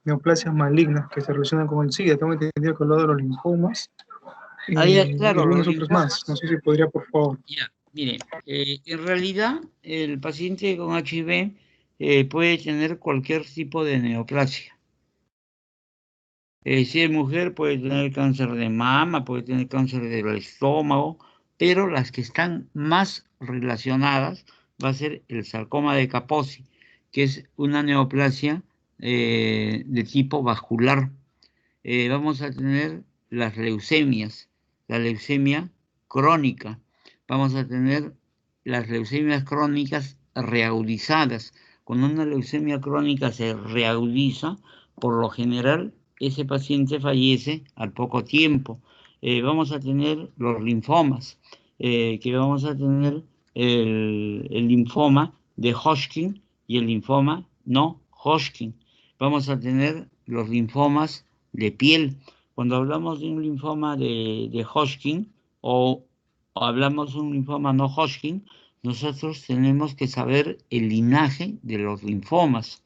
neoplasias malignas que se relacionan con el SIDA. Tengo entendido que habló de los linfomas y Claro, los algunos otros linfomas. más. No sé si podría, por favor. Ya, mire, en realidad el paciente con HIV puede tener cualquier tipo de neoplasia. Si es mujer puede tener cáncer de mama, puede tener cáncer del estómago, pero las que están más relacionadas va a ser el sarcoma de Kaposi, que es una neoplasia de tipo vascular. Vamos a tener las leucemias, la leucemia crónica, vamos a tener las leucemias crónicas reagudizadas. Cuando una leucemia crónica se reagudiza, por lo general ese paciente fallece al poco tiempo. Vamos a tener los linfomas, que vamos a tener el linfoma de Hodgkin y el linfoma no Hodgkin. Vamos a tener los linfomas de piel. Cuando hablamos de un linfoma de Hodgkin o hablamos de un linfoma no Hodgkin, nosotros tenemos que saber el linaje de los linfomas.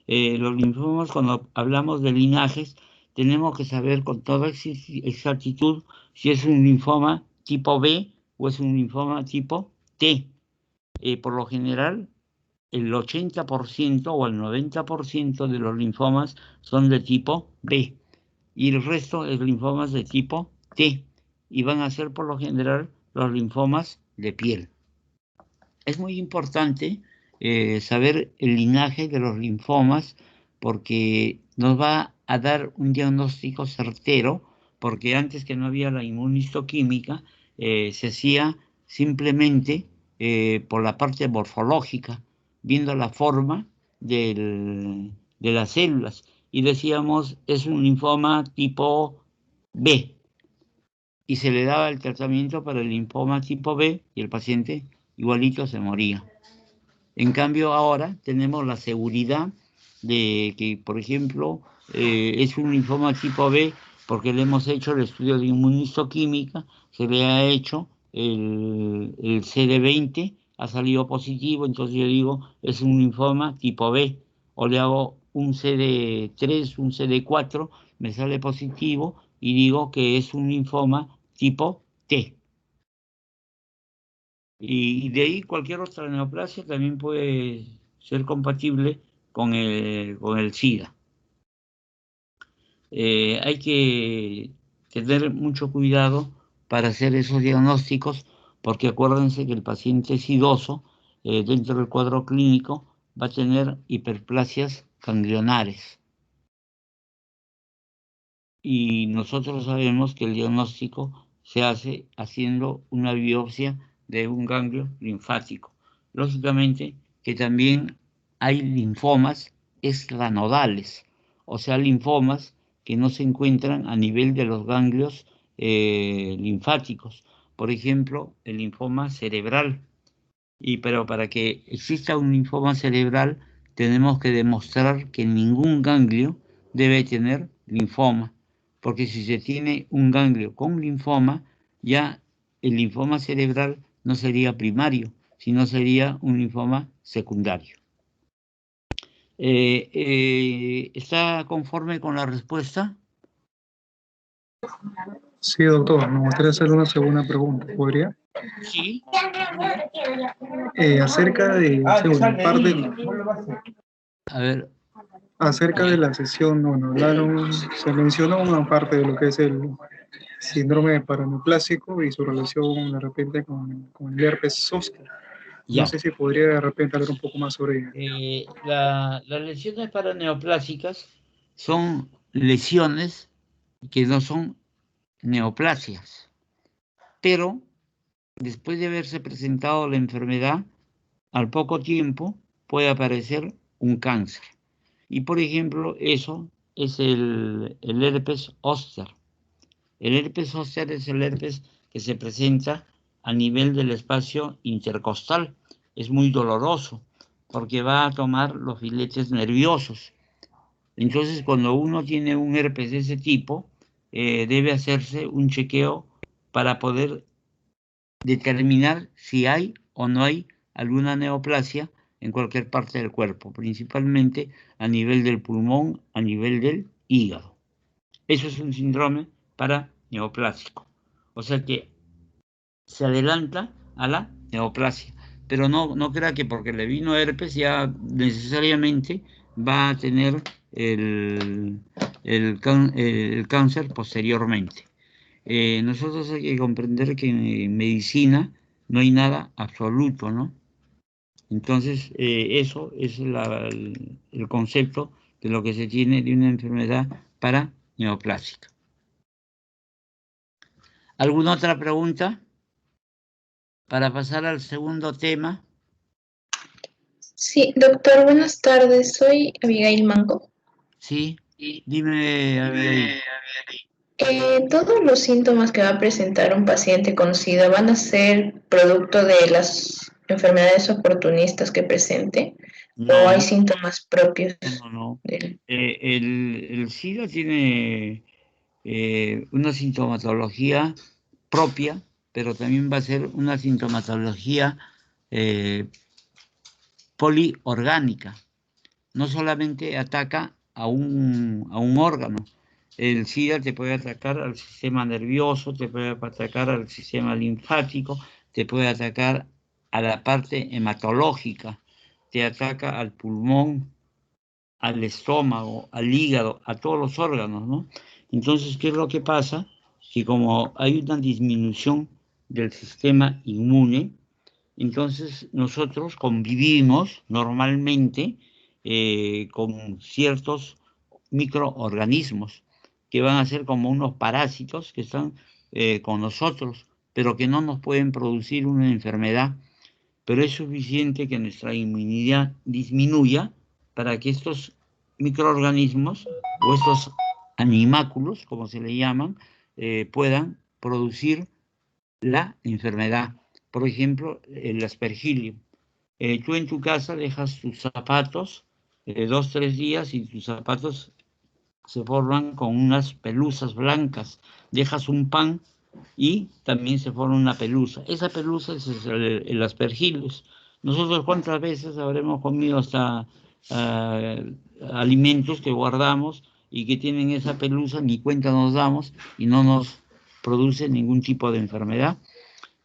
Los linfomas, cuando hablamos de linajes, tenemos que saber con toda exactitud si es un linfoma tipo B o es un linfoma tipo T. Por lo general, el 80% o el 90% de los linfomas son de tipo B y el resto es linfomas de tipo T y van a ser por lo general los linfomas de piel. Es muy importante saber el linaje de los linfomas porque nos va a dar un diagnóstico certero, porque antes que no había la inmunistoquímica, se hacía simplemente por la parte morfológica, viendo la forma de las células. Y decíamos, es un linfoma tipo B, y se le daba el tratamiento para el linfoma tipo B y el paciente igualito se moría. En cambio ahora tenemos la seguridad de que, por ejemplo, es un linfoma tipo B porque le hemos hecho el estudio de inmunistoquímica, se le ha hecho el CD20, ha salido positivo, entonces yo digo, es un linfoma tipo B, o le hago un CD3, un CD4, me sale positivo y digo que es un linfoma tipo T. Y de ahí cualquier otra neoplasia también puede ser compatible con el SIDA. Hay que tener mucho cuidado para hacer esos diagnósticos, porque acuérdense que el paciente sidoso, dentro del cuadro clínico, va a tener hiperplasias ganglionares. Y nosotros sabemos que el diagnóstico se hace haciendo una biopsia de un ganglio linfático. Lógicamente que también hay linfomas extranodales, o sea, linfomas que no se encuentran a nivel de los ganglios linfáticos. Por ejemplo, el linfoma cerebral. Pero para que exista un linfoma cerebral, tenemos que demostrar que ningún ganglio debe tener linfoma, porque si se tiene un ganglio con linfoma, ya el linfoma cerebral no sería primario, sino sería un linfoma secundario. ¿Está conforme con la respuesta? Sí, doctor, me gustaría hacerle una segunda pregunta. ¿Podría? Sí. Acerca de, según parte, A ver, acerca de la sesión, bueno, se mencionó una parte de lo que es el síndrome paraneoplásico y su relación de repente con el herpes zóster. No ya. sé si podría de repente hablar un poco más sobre ello. Las lesiones paraneoplásicas son lesiones que no son neoplasias, pero después de haberse presentado la enfermedad, al poco tiempo puede aparecer un cáncer. Y por ejemplo, eso es el herpes zóster. El herpes zóster es el herpes que se presenta a nivel del espacio intercostal. Es muy doloroso porque va a tomar los filetes nerviosos. Entonces, cuando uno tiene un herpes de ese tipo, debe hacerse un chequeo para poder determinar si hay o no hay alguna neoplasia en cualquier parte del cuerpo, principalmente a nivel del pulmón, a nivel del hígado. Eso es un síndrome paraneoplásico. O sea que se adelanta a la neoplasia. Pero no crea que porque le vino herpes ya necesariamente va a tener el cáncer posteriormente. Nosotros hay que comprender que en medicina no hay nada absoluto, ¿no? Entonces, eso es el concepto de lo que se tiene de una enfermedad paraneoplásica. ¿Alguna otra pregunta? Para pasar al segundo tema. Sí, doctor, buenas tardes. Soy Abigail Mango. Sí, dime, Abigail. ¿Todos los síntomas que va a presentar un paciente con SIDA van a ser producto de las enfermedades oportunistas que presente? ¿O hay No, síntomas propios no. del... El SIDA tiene una sintomatología propia, pero también va a ser una sintomatología poliorgánica. No solamente ataca a un órgano. El SIDA te puede atacar al sistema nervioso, te puede atacar al sistema linfático, te puede atacar a la parte hematológica, te ataca al pulmón, al estómago, al hígado, a todos los órganos, ¿no? Entonces, ¿qué es lo que pasa? Que como hay una disminución del sistema inmune, entonces nosotros convivimos normalmente con ciertos microorganismos que van a ser como unos parásitos que están con nosotros, pero que no nos pueden producir una enfermedad. Pero es suficiente que nuestra inmunidad disminuya para que estos microorganismos o estos animáculos, como se le llaman, puedan producir la enfermedad. Por ejemplo, el aspergillum. Tú en tu casa dejas tus zapatos 2, 3 días y tus zapatos se forman con unas pelusas blancas. Dejas un pan y también se forma una pelusa. Esa pelusa es el aspergillus. Nosotros cuántas veces habremos comido hasta alimentos que guardamos y que tienen esa pelusa, ni cuenta nos damos y no nos produce ningún tipo de enfermedad.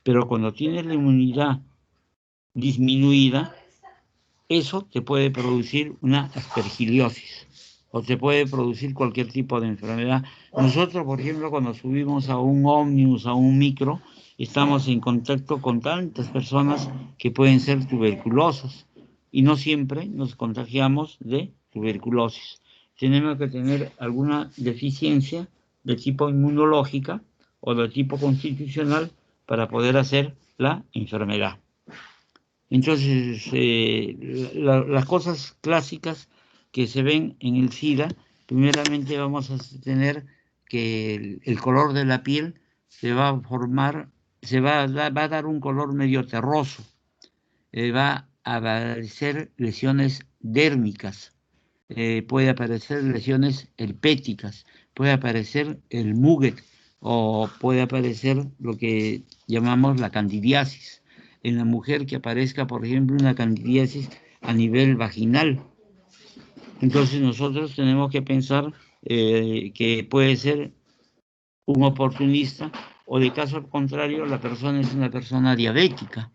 Pero cuando tienes la inmunidad disminuida, eso te puede producir una aspergiliosis o te puede producir cualquier tipo de enfermedad. Nosotros, por ejemplo, cuando subimos a un ómnibus, a un micro, estamos en contacto con tantas personas que pueden ser tuberculosas y no siempre nos contagiamos de tuberculosis. Tenemos que tener alguna deficiencia de tipo inmunológica o de tipo constitucional para poder hacer la enfermedad. Entonces, las cosas clásicas que se ven en el SIDA, primeramente vamos a tener que el color de la piel se va a formar, va a dar un color medio terroso, va a aparecer lesiones dérmicas, puede aparecer lesiones herpéticas, puede aparecer el muget o puede aparecer lo que llamamos la candidiasis. En la mujer que aparezca, por ejemplo, una candidiasis a nivel vaginal. Entonces nosotros tenemos que pensar que puede ser un oportunista o de caso contrario la persona es una persona diabética,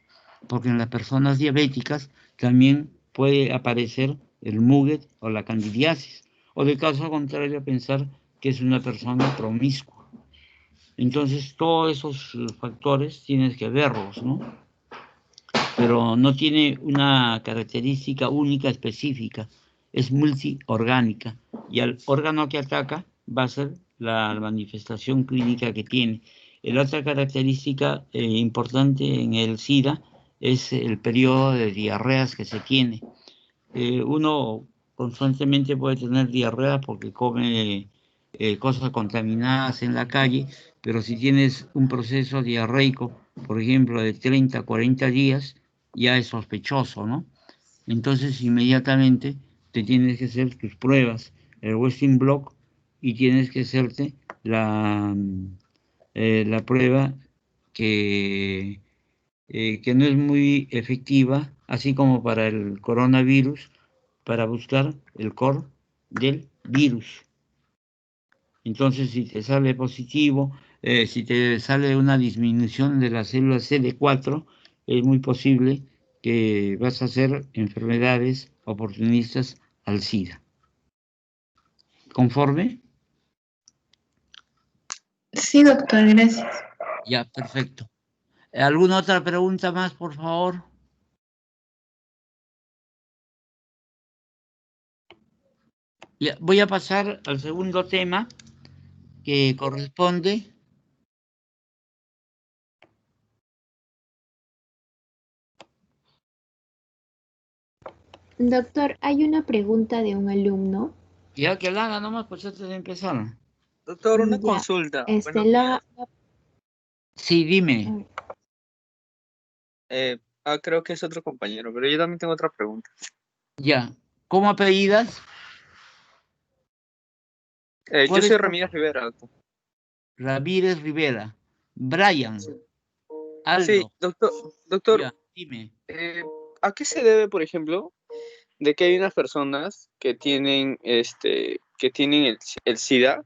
porque en las personas diabéticas también puede aparecer el Muget o la candidiasis, o de caso contrario pensar que es una persona promiscua. Entonces todos esos factores tienes que verlos, ¿no? Pero no tiene una característica única específica, es multiorgánica y al órgano que ataca va a ser la manifestación clínica que tiene. La otra característica importante en el SIDA es el periodo de diarreas que se tiene. Uno constantemente puede tener diarrea porque come cosas contaminadas en la calle, pero si tienes un proceso diarreico, por ejemplo, de 30 a 40 días, ya es sospechoso, ¿no? Entonces, inmediatamente te tienes que hacer tus pruebas, el Western Blot, y tienes que hacerte la prueba que no es muy efectiva, así como para el coronavirus, para buscar el core del virus. Entonces, si te sale positivo, si te sale una disminución de las células CD4, es muy posible que vas a hacer enfermedades oportunistas al SIDA. ¿Conforme? Sí, doctor, gracias. Ya, perfecto. ¿Alguna otra pregunta más, por favor? Ya, voy a pasar al segundo tema que corresponde. Doctor, hay una pregunta de un alumno. Ya que la haga nomás, pues antes de empezar. Doctor, una Ya, consulta. este, Buenos días. Sí, dime. Creo que es otro compañero, pero yo también tengo otra pregunta. Ya. ¿Cómo apellidas? Yo ¿Cuál soy es tu Ramírez Rivera, doctor. Ramírez Rivera? Brian. Sí, Aldo. doctor, Ya, dime. ¿a qué se debe, por ejemplo, de que hay unas personas que tienen el SIDA,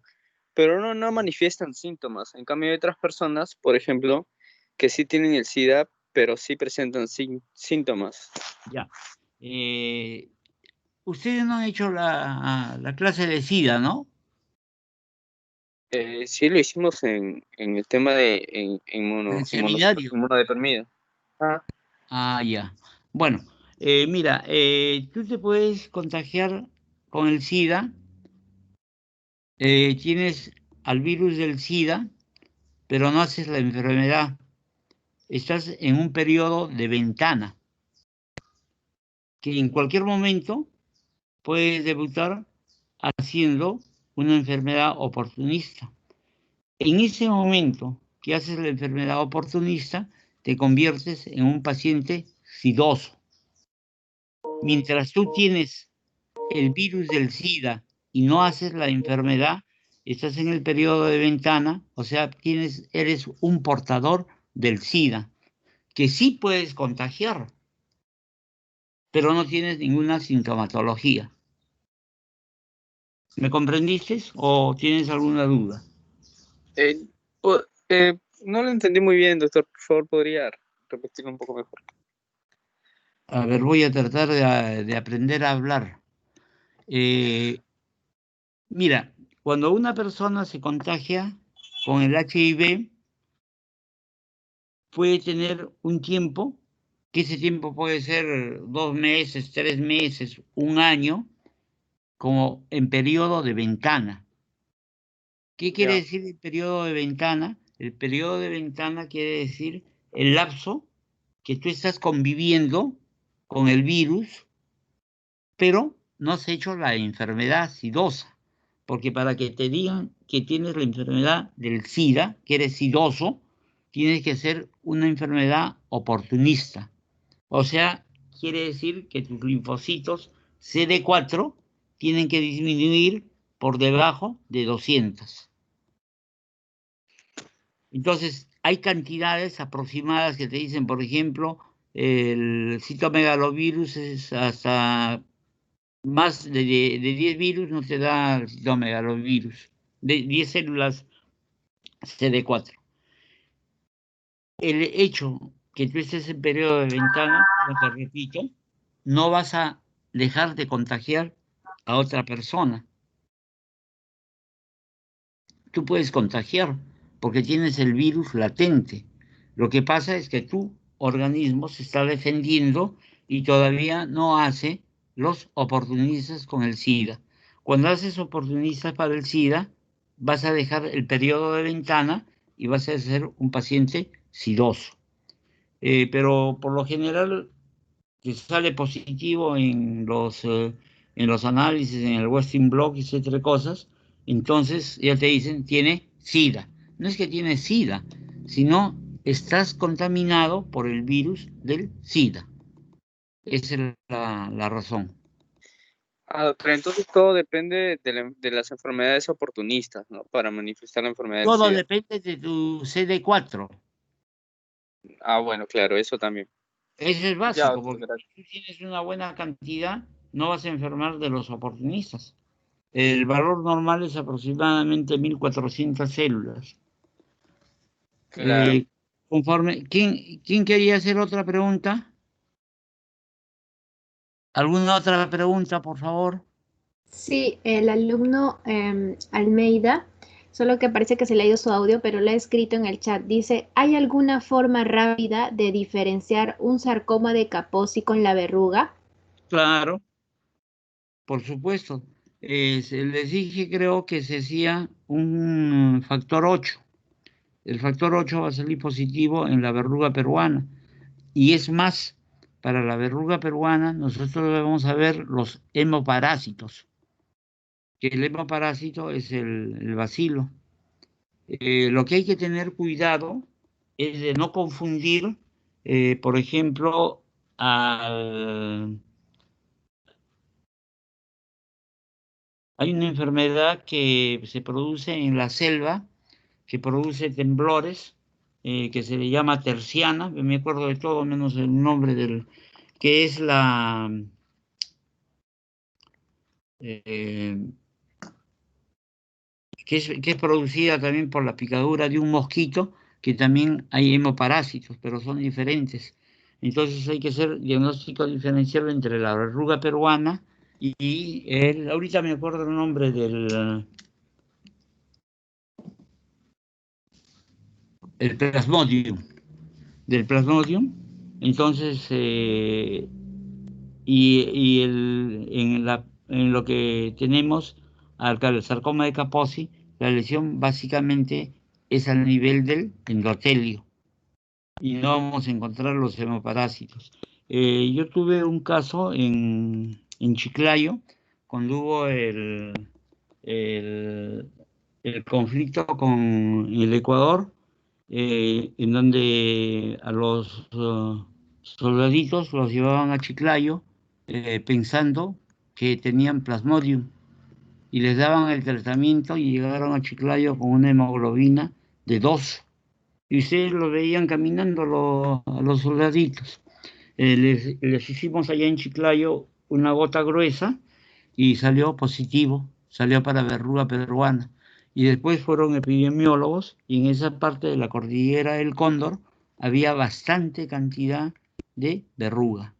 pero no manifiestan síntomas? En cambio, hay otras personas, por ejemplo, que sí tienen el SIDA, pero sí presentan síntomas. Ya. Ustedes no han hecho la clase de SIDA, ¿no? Sí, lo hicimos en el tema de En el seminario. inmunodeprimida. Ya. Bueno, mira, tú te puedes contagiar con el SIDA. Tienes al virus del SIDA, pero no haces la enfermedad. Estás en un periodo de ventana, que en cualquier momento puedes debutar haciendo una enfermedad oportunista. En ese momento que haces la enfermedad oportunista, te conviertes en un paciente sidoso. Mientras tú tienes el virus del SIDA y no haces la enfermedad, estás en el periodo de ventana, o sea, eres un portador del SIDA, que sí puedes contagiar, pero no tienes ninguna sintomatología. ¿Me comprendiste o tienes alguna duda? No lo entendí muy bien, doctor. Por favor, ¿podría repetirlo un poco mejor? A ver, voy a tratar de aprender a hablar. Mira, cuando una persona se contagia con el HIV, puede tener un tiempo, que ese tiempo puede ser 2 meses, 3 meses, un año, como en periodo de ventana. ¿Qué quiere Ya. decir el periodo de ventana? El periodo de ventana quiere decir el lapso que tú estás conviviendo con el virus, pero no has hecho la enfermedad sidosa. Porque para que te digan que tienes la enfermedad del SIDA, que eres sidoso, tienes que hacer una enfermedad oportunista. O sea, quiere decir que tus linfocitos CD4 tienen que disminuir por debajo de 200. Entonces, hay cantidades aproximadas que te dicen, por ejemplo, el citomegalovirus es hasta más de 10 virus no te da el citomegalovirus, de 10 células CD4. el hecho que tú estés en periodo de ventana, como te repito, no vas a dejar de contagiar a otra persona. Tú puedes contagiar porque tienes el virus latente. Lo que pasa es que tu organismo se está defendiendo y todavía no hace los oportunistas con el SIDA. Cuando haces oportunistas para el SIDA, vas a dejar el periodo de ventana y vas a ser un paciente sidoso. Pero por lo general te sale positivo en los análisis, en el Western Blot, etcétera, cosas, entonces ya te dicen, tiene SIDA. No es que tiene SIDA, sino estás contaminado por el virus del SIDA. Esa es la razón. Doctor, entonces todo depende de las enfermedades oportunistas, ¿no? Para manifestar la enfermedad del Todo SIDA. depende de tu CD4. Bueno, claro, eso también. Eso es Ya, básico, doctor, porque gracias. si tú tienes una buena cantidad, no vas a enfermar de los oportunistas. El valor normal es aproximadamente 1400 células. Claro. ¿Quién quería hacer otra pregunta? ¿Alguna otra pregunta, por favor? Sí, el alumno Almeida, solo que parece que se le ha ido su audio, pero lo ha escrito en el chat. Dice, ¿hay alguna forma rápida de diferenciar un sarcoma de Kaposi con la verruga? Claro, por supuesto. Les dije, creo que se hacía un factor 8. El factor 8 va a salir positivo en la verruga peruana. Y es más, para la verruga peruana nosotros vamos a ver los hemoparásitos, que el hemoparásito es el bacilo. Lo que hay que tener cuidado es de no confundir, por ejemplo, hay una enfermedad que se produce en la selva, que produce temblores, que se le llama terciana, me acuerdo de todo menos el nombre que es eh, que es producida también por la picadura de un mosquito, que también hay hemoparásitos, pero son diferentes. Entonces hay que hacer diagnóstico diferencial entre la verruga peruana y ahorita me acuerdo el nombre el plasmodium, del plasmodium. Entonces, en lo que tenemos al sarcoma de Kaposi, la lesión básicamente es al nivel del endotelio y no vamos a encontrar los hemoparásitos. Yo tuve un caso en Chiclayo, cuando hubo el, el conflicto con el Ecuador, en donde a los soldaditos los llevaban a Chiclayo pensando que tenían plasmodium y les daban el tratamiento y llegaron a Chiclayo con una hemoglobina de 2. Y ustedes lo veían caminando a los soldaditos. Les hicimos allá en Chiclayo una gota gruesa y salió positivo, salió para verruga peruana. Y después fueron epidemiólogos y en esa parte de la cordillera del Cóndor había bastante cantidad de verruga.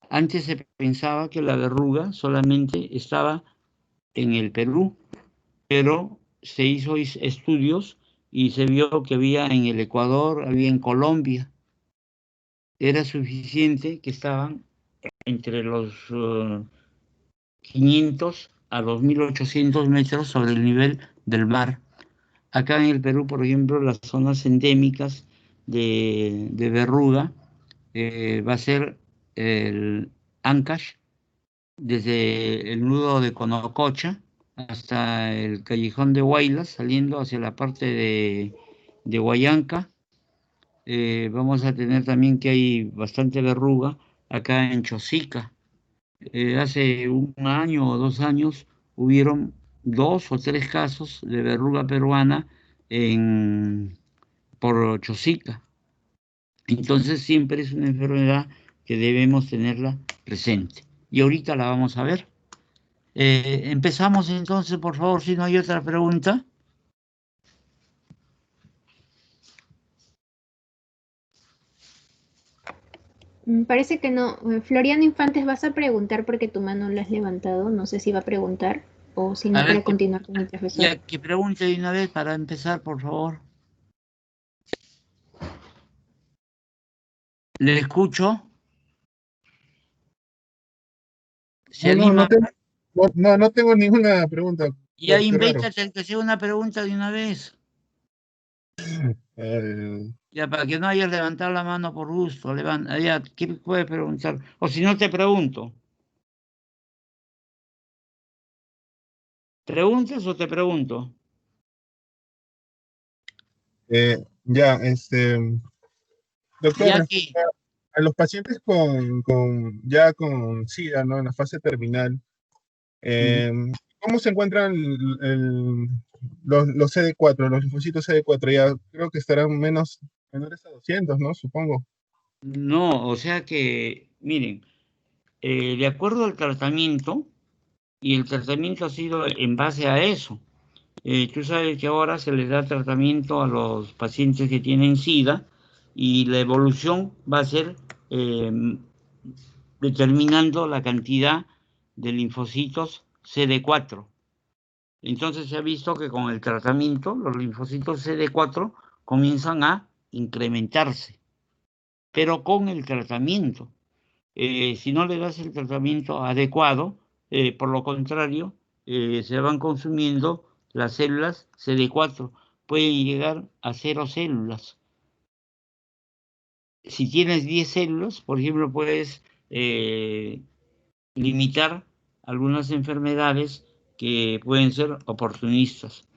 Antes se pensaba que la verruga solamente estaba en el Perú, pero se hizo estudios y se vio que había en el Ecuador, había en Colombia. Era suficiente que estaban entre los 500 a los 1800 metros sobre el nivel del mar. Acá en el Perú, por ejemplo, las zonas endémicas de verruga va a ser el Ancash, desde el nudo de Conococha hasta el callejón de Huaylas, saliendo hacia la parte de Huallanca. Vamos a tener también que hay bastante verruga acá en Chosica. Hace un año o 2 años hubieron 2 o 3 casos de verruga peruana por Chosica. Entonces siempre es una enfermedad que debemos tenerla presente. Y ahorita la vamos a ver. Empezamos entonces, por favor, si no hay otra pregunta. Parece que no. Floriano Infantes, ¿vas a preguntar porque tu mano la has levantado? No sé si va a preguntar o si A no ver, para continuar con el profesor. ya que pregunte de una vez para empezar, por favor. ¿Le escucho? ¿Se No, no, anima? no tengo ninguna pregunta. Ya Qué raro. invéntate que sea una pregunta de una vez. Eh, Ya, para que no hayas levantado la mano por gusto. Levanta, ya, ¿qué puedes preguntar? O si no, te pregunto. ¿Preguntas o te pregunto? ya, doctor, Ya respecto aquí. a los pacientes ya con SIDA, ¿no? En la fase terminal, eh, ¿cómo se encuentran los CD4, los linfocitos CD4? Ya creo que estarán menores a 200, ¿no? Supongo. No, o sea que, miren, de acuerdo al tratamiento, y el tratamiento ha sido en base a eso. Tú sabes que ahora se les da tratamiento a los pacientes que tienen SIDA y la evolución va a ser eh, determinando la cantidad de linfocitos CD4. Entonces se ha visto que con el tratamiento los linfocitos CD4 comienzan a incrementarse, pero con el tratamiento. Si no le das el tratamiento adecuado, por lo contrario, se van consumiendo las células CD4, pueden llegar a 0 células. Si tienes 10 células, por ejemplo, puedes limitar algunas enfermedades que pueden ser oportunistas.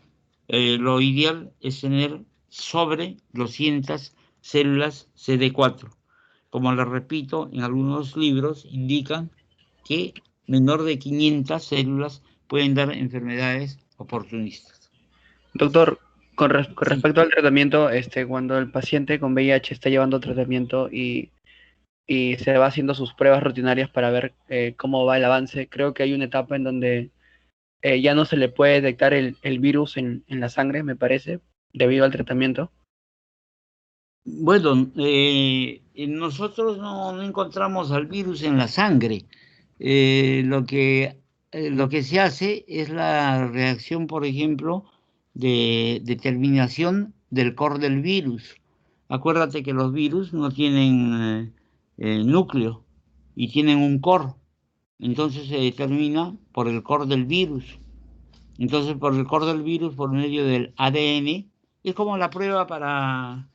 Lo ideal es tener sobre 200 células CD4. Como les repito, en algunos libros indican que menor de 500 células pueden dar enfermedades oportunistas. Doctor, con Sí. respecto al tratamiento, cuando el paciente con VIH está llevando tratamiento y se va haciendo sus pruebas rutinarias para ver cómo va el avance, creo que hay una etapa en donde ya no se le puede detectar el virus en la sangre, me parece, debido al tratamiento. Bueno, nosotros no encontramos al virus en la sangre. Lo que se hace es la reacción, por ejemplo, de determinación del core del virus. Acuérdate que los virus no tienen núcleo y tienen un core. Entonces se determina por el core del virus. Entonces, por el core del virus, por medio del ADN, es como la prueba para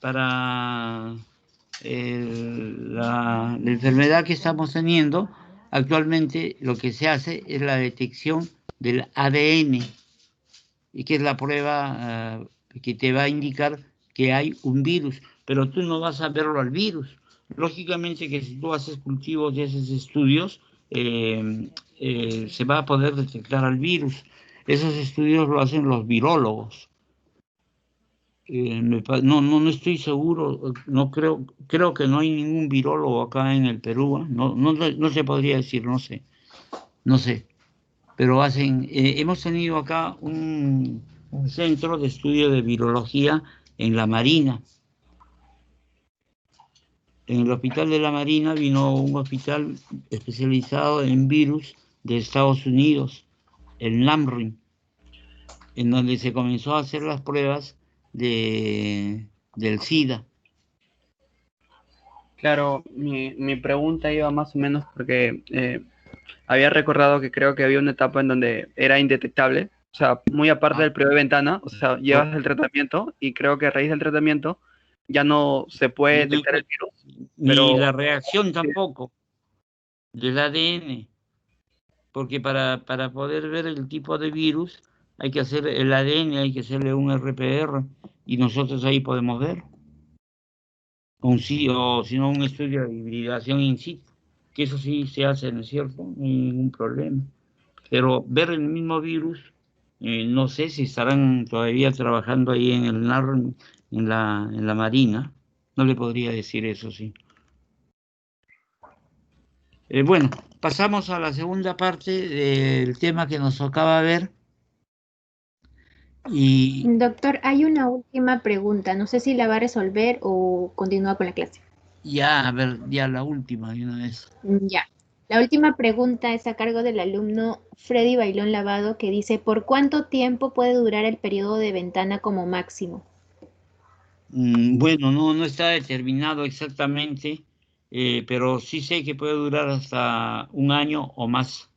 la enfermedad que estamos teniendo. Actualmente lo que se hace es la detección del ADN, y que es la prueba que te va a indicar que hay un virus, pero tú no vas a verlo al virus. Lógicamente que si tú haces cultivos y haces estudios, se va a poder detectar al virus. Esos estudios lo hacen los virólogos. No estoy seguro, no creo que no hay ningún virólogo acá en el Perú, ¿eh? No se podría decir, no sé, pero hemos tenido acá un centro de estudio de virología en la Marina. En el Hospital de la Marina vino un hospital especializado en virus de Estados Unidos, el NAMRIN, en donde se comenzó a hacer las pruebas del SIDA. Claro, mi pregunta iba más o menos porque había recordado que creo que había una etapa en donde era indetectable, o sea, muy aparte del periodo de ventana, o sea, llevas el tratamiento y creo que a raíz del tratamiento ya no se puede detectar el virus, Ni pero la reacción tampoco del ADN, porque para poder ver el tipo de virus hay que hacer el ADN, hay que hacerle un RPR, y nosotros ahí podemos ver. O si no, un estudio de hibridación in situ, que eso sí se hace, ¿no es cierto? No hay ningún problema. Pero ver el mismo virus, no sé si estarán todavía trabajando ahí en el NAR, en la Marina, no le podría decir eso, sí. Bueno, pasamos a la segunda parte del tema que nos tocaba ver. Doctor, hay una última pregunta. No sé si la va a resolver o continúa con la clase. Ya, a ver, ya la última de una vez. Ya. La última pregunta es a cargo del alumno Freddy Bailón Lavado, que dice, ¿por cuánto tiempo puede durar el periodo de ventana como máximo? Bueno, no está determinado exactamente, pero sí sé que puede durar hasta un año o más.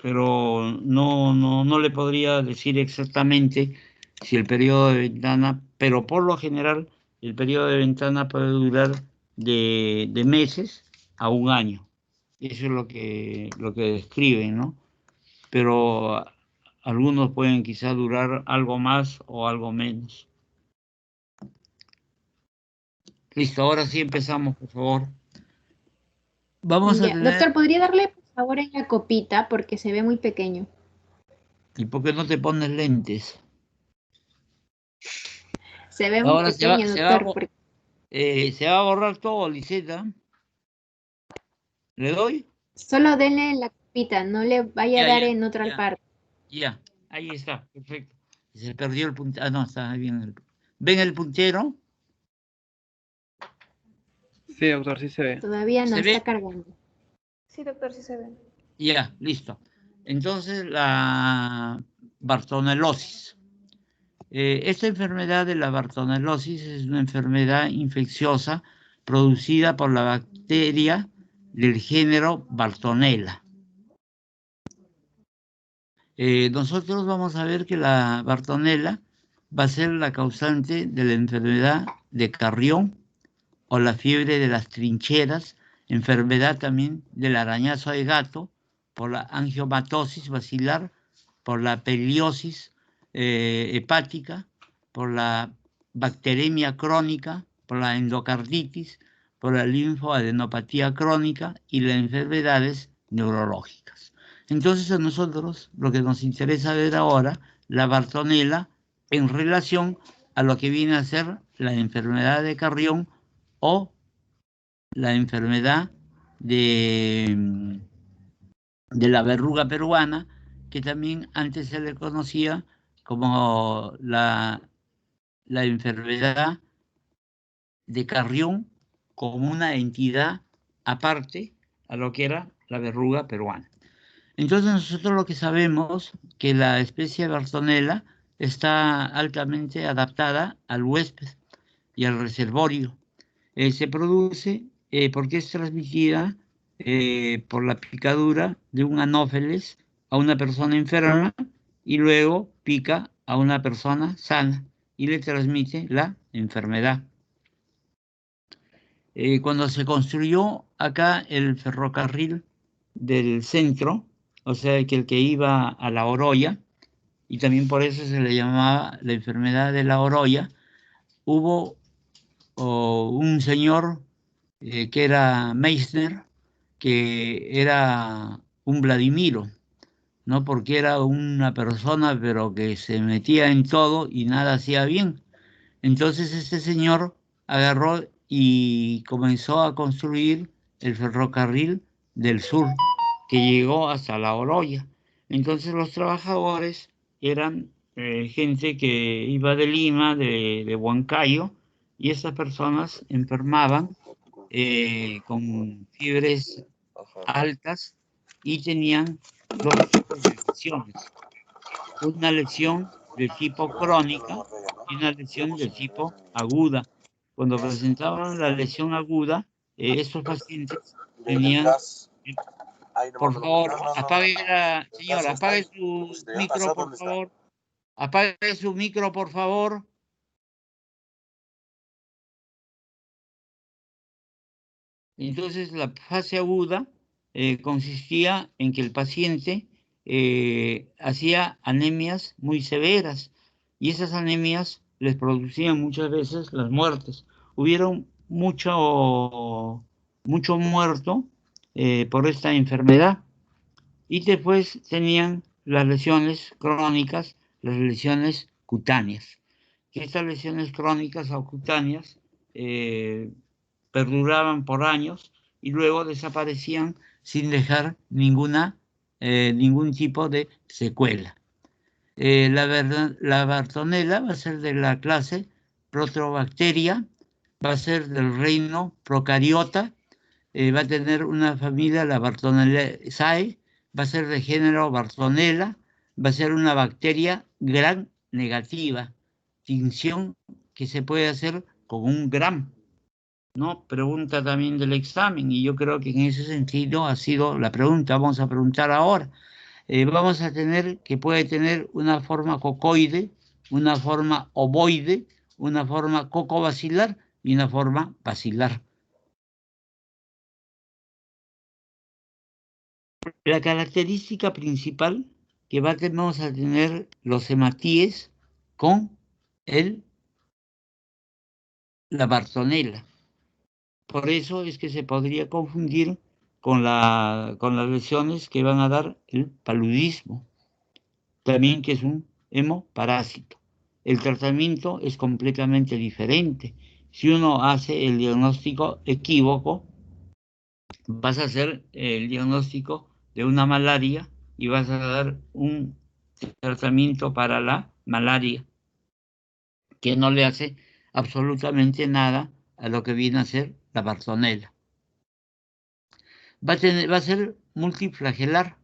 Pero no le podría decir exactamente si el periodo de ventana, pero por lo general el periodo de ventana puede durar de meses a un año. Eso es lo que describen, ¿no? Pero algunos pueden quizá durar algo más o algo menos. Listo, ahora sí empezamos, por favor. Vamos a Ya. tener... Doctor, ¿podría darle por favor en la copita porque se ve muy pequeño? ¿Y por qué no te pones lentes? Se ve muy Ahora pequeño, doctor. porque- se va a borrar todo, Liseta. ¿Le doy? Solo denle en la copita, no le vaya a dar en otra Ya. parte. Ya, ahí está, perfecto. Se perdió el puntero. Ah, no, está bien. ¿Ven el puntero? Sí, doctor, sí se ve. Todavía no ¿Se está ve? cargando. Sí, doctor, sí se ve. Ya, listo. Entonces, la bartonelosis. Esta enfermedad de la bartonelosis es una enfermedad infecciosa producida por la bacteria del género Bartonella. Nosotros vamos a ver que la Bartonella va a ser la causante de la enfermedad de Carrión o la fiebre de las trincheras, enfermedad también del arañazo de gato, por la angiomatosis basilar, por la peliosis hepática, por la bacteremia crónica, por la endocarditis, por la linfoadenopatía crónica y las enfermedades neurológicas. Entonces a nosotros lo que nos interesa ver ahora, la Bartonella en relación a lo que viene a ser la enfermedad de Carrión o la enfermedad de la verruga peruana, que también antes se le conocía como la enfermedad de Carrión, como una entidad aparte a lo que era la verruga peruana. Entonces nosotros lo que sabemos que la especie Bartonella está altamente adaptada al huésped y al reservorio. Se produce porque es transmitida por la picadura de un anófeles a una persona enferma y luego pica a una persona sana y le transmite la enfermedad. Cuando se construyó acá el ferrocarril del centro, o sea, que el que iba a La Oroya, y también por eso se le llamaba la enfermedad de La Oroya, hubo un señor que era Meissner, que era un Vladimiro, ¿no? Porque era una persona, pero que se metía en todo y nada hacía bien. Entonces este señor agarró y comenzó a construir el ferrocarril del sur, que llegó hasta La Oroya. Entonces los trabajadores eran gente que iba de Lima, de Huancayo, y estas personas enfermaban con fiebres altas y tenían dos tipos de lesiones. Una lesión de tipo crónica y una lesión de tipo aguda. Cuando presentaban la lesión aguda, estos pacientes tenían, por favor, apague la, señora, apague su micro, por favor. Apague su micro, por favor. Entonces, la fase aguda consistía en que el paciente hacía anemias muy severas y esas anemias les producían muchas veces las muertes. Hubieron mucho muerto por esta enfermedad y después tenían las lesiones crónicas, las lesiones cutáneas. Que estas lesiones crónicas o cutáneas perduraban por años y luego desaparecían sin dejar ningún tipo de secuela. La Bartonella va a ser de la clase Proteobacteria va a ser del reino procariota, va a tener una familia, la Bartonelliaceae, va a ser de género Bartonella, va a ser una bacteria gram negativa, tinción que se puede hacer con 1 gram, ¿no? Pregunta también del examen, y yo creo que en ese sentido ha sido la pregunta. Vamos a preguntar ahora. Vamos a tener que puede tener una forma cocoide, una forma ovoide, una forma cocobacilar y una forma bacilar. La característica principal que vamos a tener los hematíes con la Bartonella. Por eso es que se podría confundir con las lesiones que van a dar el paludismo, también que es un hemoparásito. El tratamiento es completamente diferente. Si uno hace el diagnóstico equívoco, vas a hacer el diagnóstico de una malaria y vas a dar un tratamiento para la malaria que no le hace absolutamente nada a lo que viene a ser la Bartonella. Va a ser multiflagelar,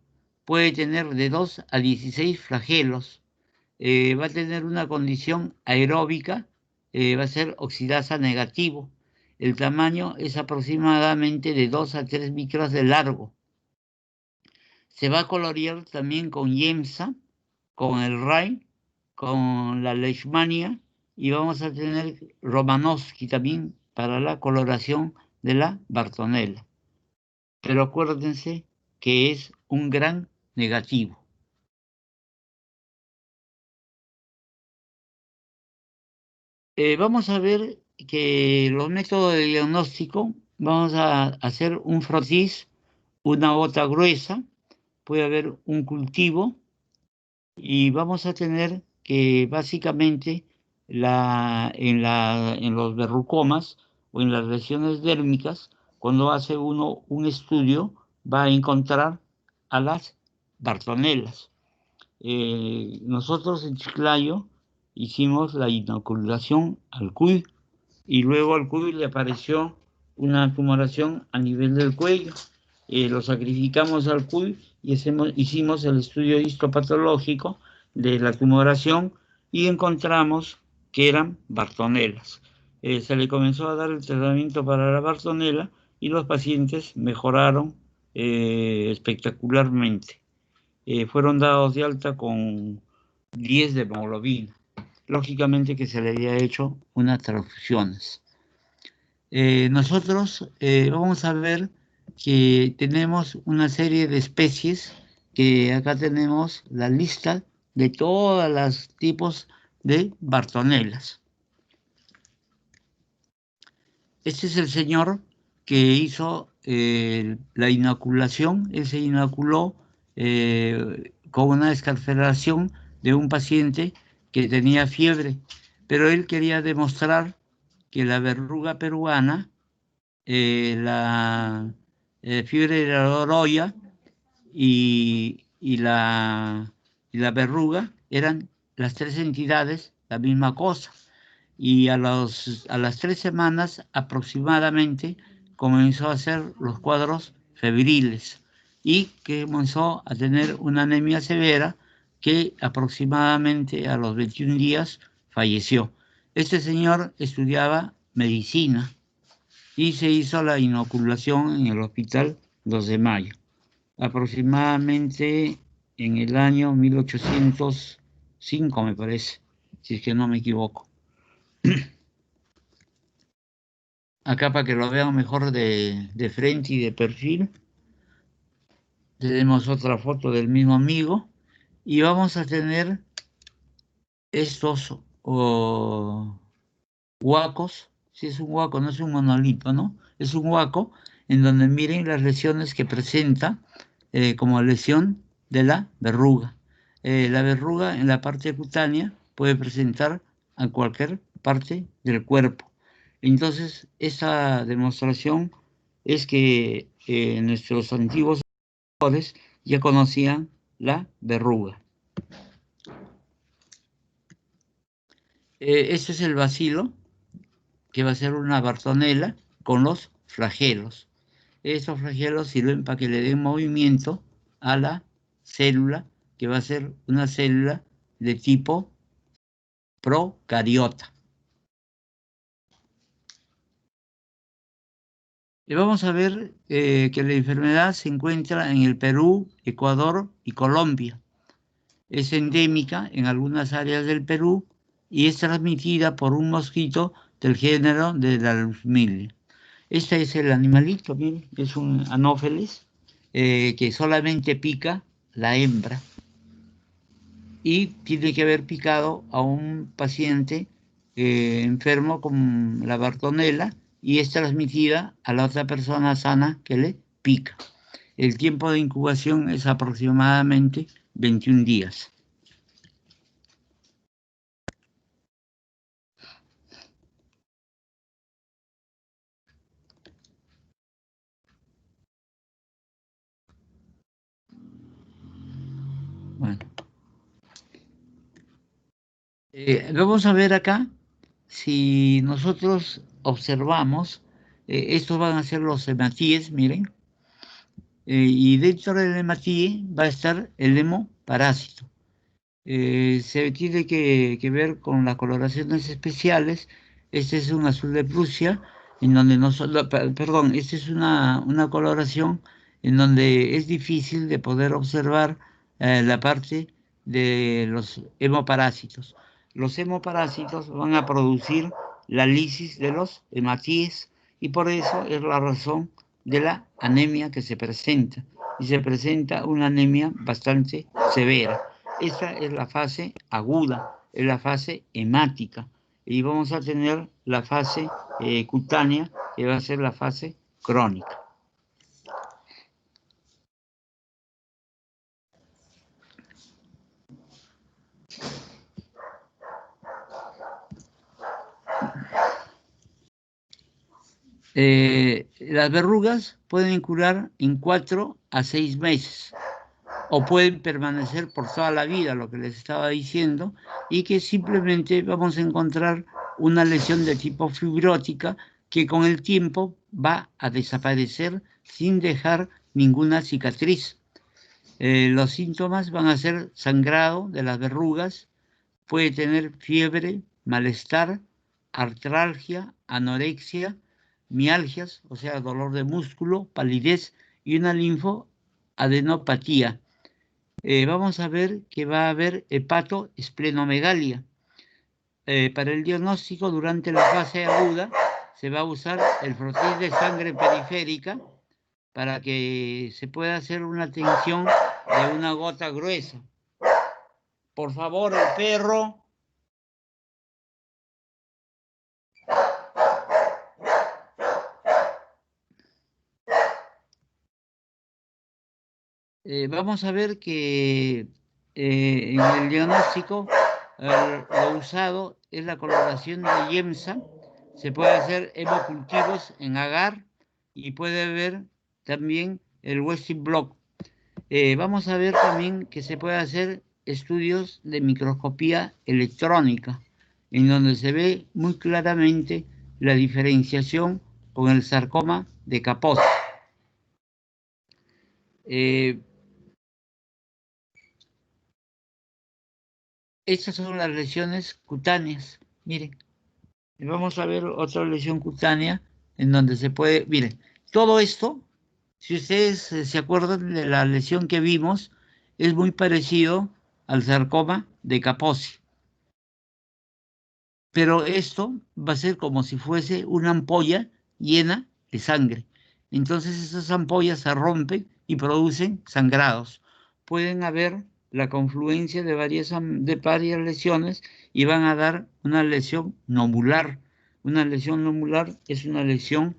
puede tener de 2 a 16 flagelos, va a tener una condición aeróbica, va a ser oxidasa negativo. El tamaño es aproximadamente de 2 a 3 micras de largo. Se va a colorear también con Yemsa, con el Rai, con la Leishmania, y vamos a tener Romanowski también para la coloración de la Bartonella. Pero acuérdense que es un gran negativo. Vamos a ver que los métodos de diagnóstico, vamos a hacer un frotis, una gota gruesa, puede haber un cultivo y vamos a tener que básicamente en los verrucomas o en las lesiones dérmicas, cuando hace uno un estudio, va a encontrar a las Bartonelas. Nosotros en Chiclayo hicimos la inoculación al cuy y luego al cuy le apareció una tumoración a nivel del cuello. Lo sacrificamos al cuy y hicimos el estudio histopatológico de la tumoración y encontramos que eran Bartonelas. Se le comenzó a dar el tratamiento para la Bartonella y los pacientes mejoraron espectacularmente. Fueron dados de alta con 10 de hemoglobina. Lógicamente que se le había hecho unas transfusiones. Nosotros vamos a ver que tenemos una serie de especies, que acá tenemos la lista de todos los tipos de Bartonelas. Este es el señor que hizo la inoculación. Él se inoculó con una excarceración de un paciente que tenía fiebre, pero él quería demostrar que la verruga peruana, la fiebre de la oroya y la verruga eran las 3 entidades la misma cosa. Y a las 3 semanas aproximadamente comenzó a hacer los cuadros febriles y que comenzó a tener una anemia severa que aproximadamente a los 21 días falleció. Este señor estudiaba medicina y se hizo la inoculación en el hospital 2 de mayo, aproximadamente en el año 1805, me parece, si es que no me equivoco. Acá para que lo vean mejor de frente y de perfil, tenemos otra foto del mismo amigo y vamos a tener estos huacos. Si es un huaco, no es un monolito, ¿no? Es un huaco en donde miren las lesiones que presenta como lesión de la verruga. La verruga en la parte cutánea puede presentar a cualquier parte del cuerpo. Entonces, esa demostración es que nuestros antiguos autores ya conocían la verruga. Este es el bacilo. que va a ser una Bartonella con los flagelos. Esos flagelos sirven para que le den movimiento a la célula, que va a ser una célula de tipo procariota. Y vamos a ver que la enfermedad se encuentra en el Perú, Ecuador y Colombia. Es endémica en algunas áreas del Perú y es transmitida por un mosquito del género de la Lusmilia. Este es el animalito, miren, es un anófeles que solamente pica la hembra y tiene que haber picado a un paciente enfermo con la Bartonella y es transmitida a la otra persona sana que le pica. El tiempo de incubación es aproximadamente 21 días. Bueno. Vamos a ver acá si nosotros observamos, estos van a ser los hematíes, miren, y dentro del hematíe va a estar el hemoparásito. Se tiene que ver con las coloraciones especiales. Este es un azul de Prusia, en donde perdón, esta es una coloración en donde es difícil de poder observar la parte de los hemoparásitos. Los hemoparásitos van a producir la lisis de los hematíes y por eso es la razón de la anemia que se presenta. Y se presenta una anemia bastante severa. Esta es la fase aguda, es la fase hemática. Y vamos a tener la fase cutánea, que va a ser la fase crónica. Las verrugas pueden curar en 4 a 6 meses o pueden permanecer por toda la vida, lo que les estaba diciendo, y que simplemente vamos a encontrar una lesión de tipo fibrótica que con el tiempo va a desaparecer sin dejar ninguna cicatriz. Los síntomas van a ser sangrado de las verrugas, puede tener fiebre, malestar, artralgia, anorexia, mialgias, o sea, dolor de músculo, palidez y una linfoadenopatía. Vamos a ver que va a haber hepatoesplenomegalia. Para el diagnóstico, durante la fase aguda, se va a usar el frotis de sangre periférica para que se pueda hacer una tensión de una gota gruesa. Por favor, el perro. Vamos a ver que en el diagnóstico lo usado es la coloración de Yemsa. Se puede hacer hemocultivos en agar y puede ver también el Western Blot. Vamos a ver también que se puede hacer estudios de microscopía electrónica, en donde se ve muy claramente la diferenciación con el sarcoma de Kaposi. Estas son las lesiones cutáneas. Miren, vamos a ver otra lesión cutánea en donde se puede... Miren, todo esto, si ustedes se acuerdan de la lesión que vimos, es muy parecido al sarcoma de Kaposi. Pero esto va a ser como si fuese una ampolla llena de sangre. Entonces esas ampollas se rompen y producen sangrados. Pueden haber la confluencia de varias lesiones y van a dar una lesión nomular. Una lesión nomular es una lesión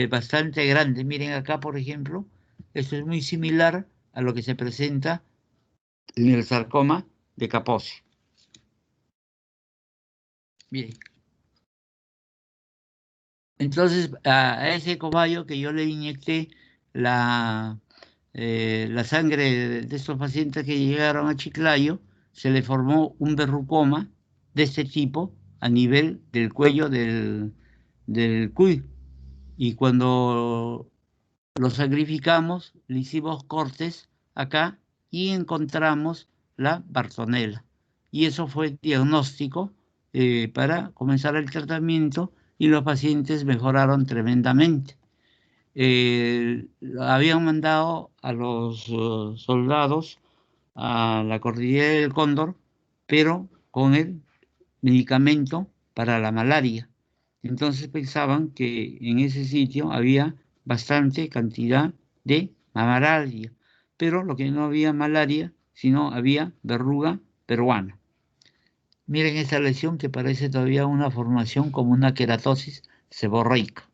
bastante grande. Miren acá, por ejemplo, esto es muy similar a lo que se presenta en el sarcoma de Kaposi. Miren. Entonces, a ese cobayo que yo le inyecté la sangre de estos pacientes que llegaron a Chiclayo, se le formó un verrucoma de este tipo a nivel del cuello del del cuy. Y cuando lo sacrificamos, le hicimos cortes acá y encontramos la Bartonella. Y eso fue diagnóstico para comenzar el tratamiento y los pacientes mejoraron tremendamente. Habían mandado a los soldados a la cordillera del Cóndor, pero con el medicamento para la malaria. Entonces pensaban que en ese sitio había bastante cantidad de malaria, pero lo que no había malaria, sino había verruga peruana. Miren esta lesión que parece todavía una formación como una queratosis seborreica.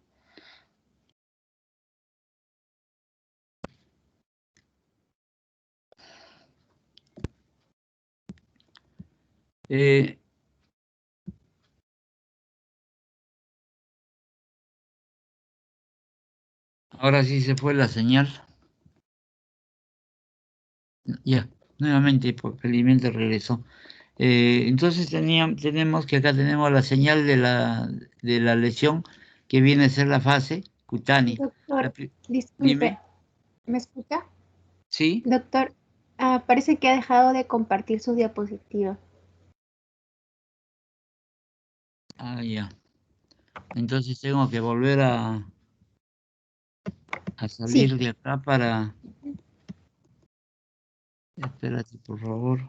Ahora sí se fue la señal. Ya, nuevamente, felizmente regresó. Entonces tenemos que acá tenemos la señal de la lesión que viene a ser la fase cutánea. Doctor, disculpe, Dime. ¿me escucha? ¿Sí? Doctor, parece que ha dejado de compartir su diapositiva. Ah, ya. Entonces tengo que volver a salir Sí. de acá para... Espérate, por favor.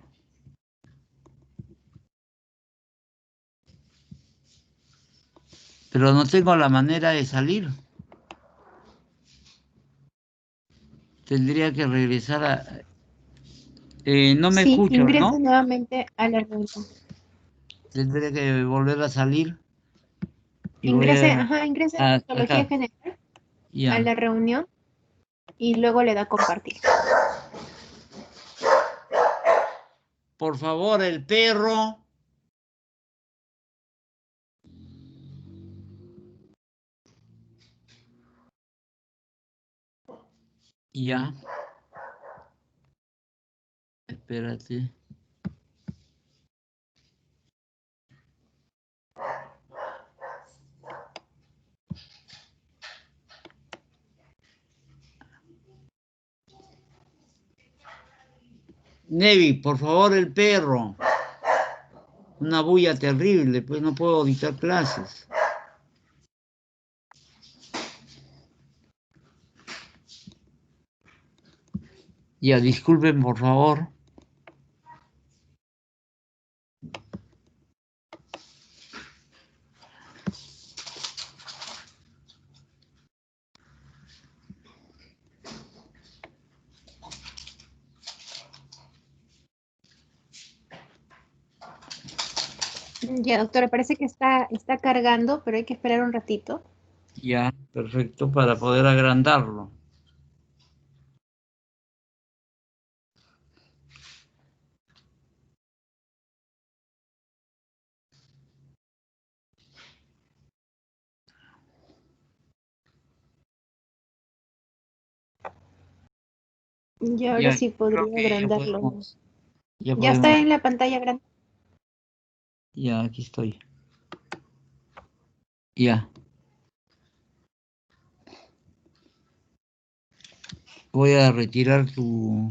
Pero no tengo la manera de salir. Tendría que regresar a... no me Sí, escucho, ingrese ¿no? nuevamente a la reunión. Tendría que volver a salir. Y Ingrese, voy ingrese a en Patología acá. General a Ya. la reunión y luego le da a compartir. Por favor, el perro. Ya. Espérate. Nevi, por favor, el perro. Una bulla terrible, pues no puedo dictar clases. Ya, disculpen, por favor. Ya, doctora, parece que está cargando, pero hay que esperar un ratito. Ya, perfecto, para poder agrandarlo. Y ahora Ya, sí creo podría que ya agrandarlo. podemos. Ya podemos. está en la pantalla grande. Ya, aquí estoy. Ya. Voy a retirar tu...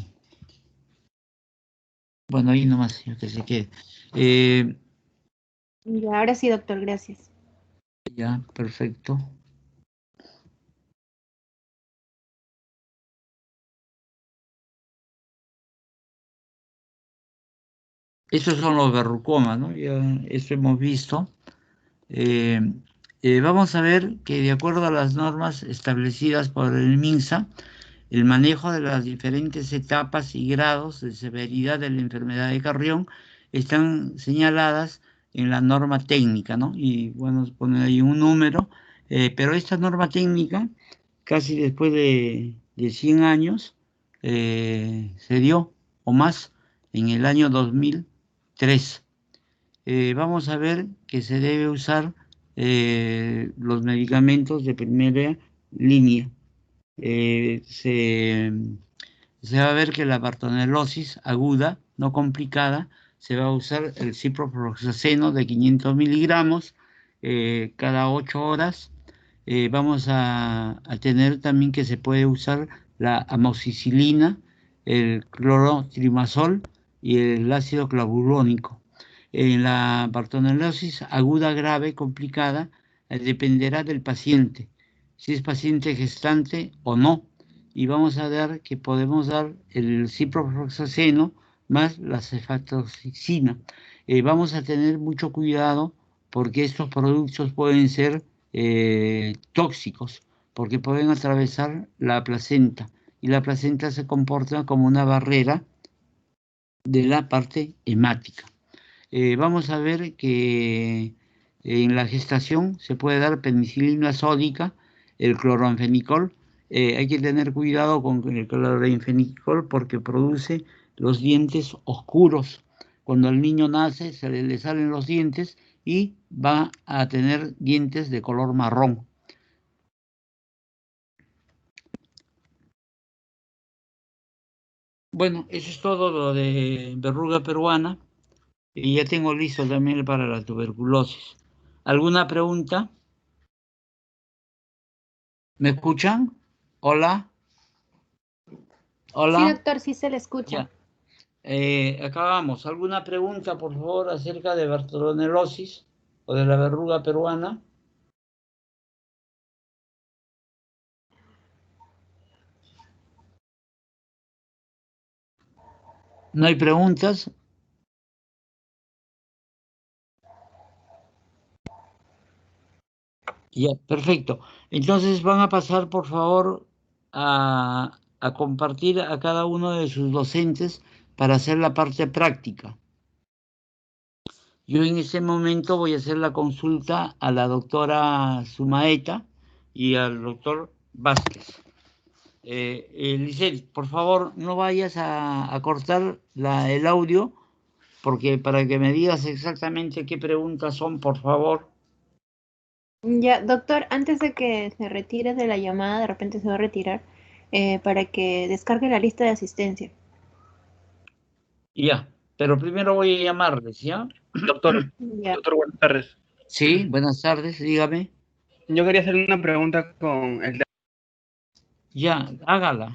Bueno, ahí nomás, ya que se quede. Ya, ahora sí, doctor, gracias. Ya, perfecto. Esos son los verrucomas, ¿no? Ya eso hemos visto. Vamos a ver que de acuerdo a las normas establecidas por el MINSA, el manejo de las diferentes etapas y grados de severidad de la enfermedad de Carrión están señaladas en la norma técnica, ¿no? Y bueno, ponen ahí un número, pero esta norma técnica, casi después de 100 años, se dio, o más, en el año 2003. Vamos a ver que se debe usar los medicamentos de primera línea. Se va a ver que la bartonelosis aguda, no complicada, se va a usar el ciprofloxacino de 500 miligramos, cada 8 horas. Vamos a tener también que se puede usar la amoxicilina, el clorotrimazol y el ácido clavurónico. En la bartonellosis aguda, grave, complicada, dependerá del paciente, si es paciente gestante o no. Y vamos a ver que podemos dar el ciprofloxacino más la cefatoxina. Vamos a tener mucho cuidado porque estos productos pueden ser tóxicos, porque pueden atravesar la placenta y la placenta se comporta como una barrera de la parte hemática. Vamos a ver que en la gestación se puede dar penicilina sódica, el cloranfenicol. Hay que tener cuidado con el cloranfenicol porque produce los dientes oscuros. Cuando el niño nace se le salen los dientes y va a tener dientes de color marrón. Bueno, eso es todo lo de verruga peruana. Y ya tengo listo también para la tuberculosis. ¿Alguna pregunta? ¿Me escuchan? ¿Hola? ¿Hola? Sí, doctor, sí se le escucha. Ya. Acabamos. ¿Alguna pregunta, por favor, acerca de bartonellosis o de la verruga peruana? ¿No hay preguntas? Ya, perfecto. Entonces van a pasar, por favor, a compartir a cada uno de sus docentes para hacer la parte práctica. Yo en ese momento voy a hacer la consulta a la doctora Sumaeta y al doctor Vázquez. Lisset, por favor, no vayas a cortar el audio, porque para que me digas exactamente qué preguntas son, por favor. Ya, doctor, antes de que se retire de la llamada, de repente se va a retirar, para que descargue la lista de asistencia. Ya, pero primero voy a llamarles, ¿ya? Doctor, Ya. doctor, buenas tardes. Sí, buenas tardes, dígame. Yo quería hacer una pregunta Ya, hágala.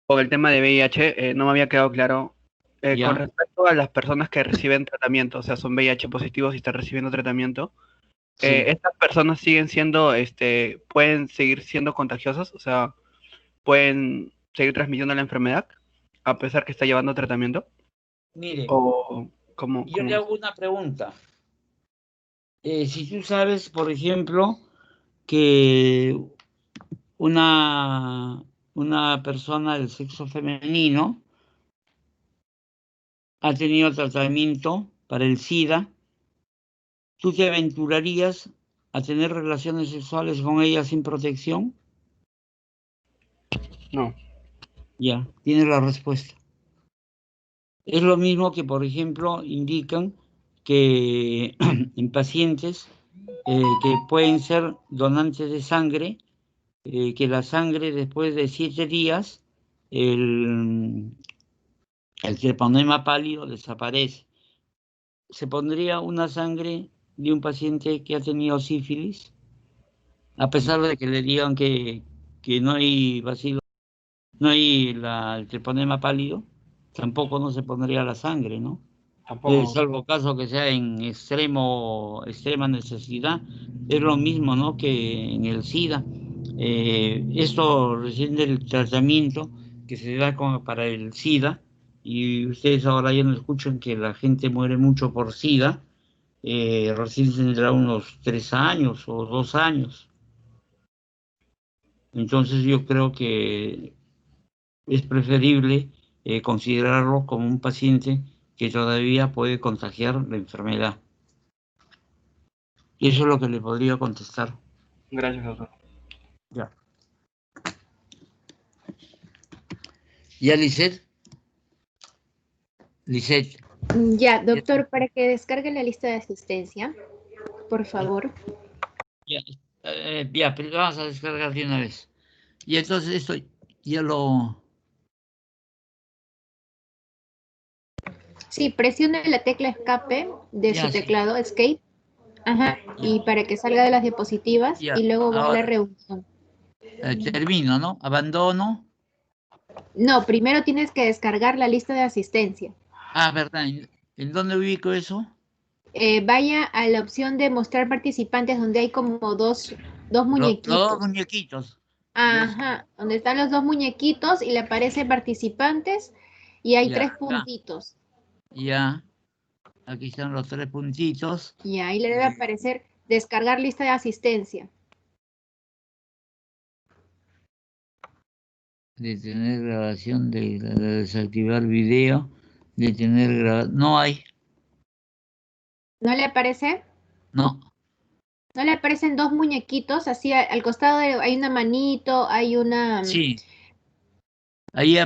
con el tema de VIH. No me había quedado claro. Ya. Con respecto a las personas que reciben tratamiento, o sea, son VIH positivos y están recibiendo tratamiento, Sí. ¿estas personas siguen siendo, pueden seguir siendo contagiosas? O sea, ¿pueden seguir transmitiendo la enfermedad a pesar que está llevando tratamiento? Mire, ¿O cómo? yo le hago una pregunta. Si tú sabes, por ejemplo, que una persona del sexo femenino ha tenido tratamiento para el SIDA, ¿tú te aventurarías a tener relaciones sexuales con ella sin protección? No. Ya, tienes la respuesta. Es lo mismo que, por ejemplo, indican que en pacientes que pueden ser donantes de sangre, que la sangre después de 7 días, el treponema pálido desaparece. ¿Se pondría una sangre de un paciente que ha tenido sífilis? A pesar de que le digan que no hay bacilo, no hay el treponema pálido, tampoco no se pondría la sangre, ¿no? Tampoco. Salvo caso que sea en extrema necesidad. Es lo mismo, ¿no?, que en el SIDA. Esto recién del tratamiento que se da para el SIDA, y ustedes ahora ya no escuchan que la gente muere mucho por SIDA, recién tendrá unos 3 años o 2 años. Entonces yo creo que es preferible considerarlo como un paciente que todavía puede contagiar la enfermedad. Y eso es lo que le podría contestar. Gracias, doctor. Ya. ¿Ya, Lisset? Lisset. Ya, doctor, para que descargue la lista de asistencia, por favor. Ya, pero vamos a descargar de una vez. Y entonces esto ya lo... Sí, presione la tecla escape de Ya, su sí. teclado, Escape. Ajá, y para que salga de las diapositivas Ya, y luego va a la ahora reunión. termino, ¿no? Abandono. No, primero tienes que descargar la lista de asistencia. Ah, ¿verdad? ¿En dónde ubico eso? Vaya a la opción de mostrar participantes donde hay como dos Los dos muñequitos. muñequitos. Ajá, donde están los dos muñequitos y le aparece participantes y hay Ya, 3 acá. puntitos. Ya, aquí están los 3 puntitos. Y ahí le debe aparecer descargar lista de asistencia. Detener grabación, de desactivar video, detener grabación. No hay, ¿No le aparece? no. ¿No le aparecen dos muñequitos? Así al costado hay una manito, hay una... Sí, ahí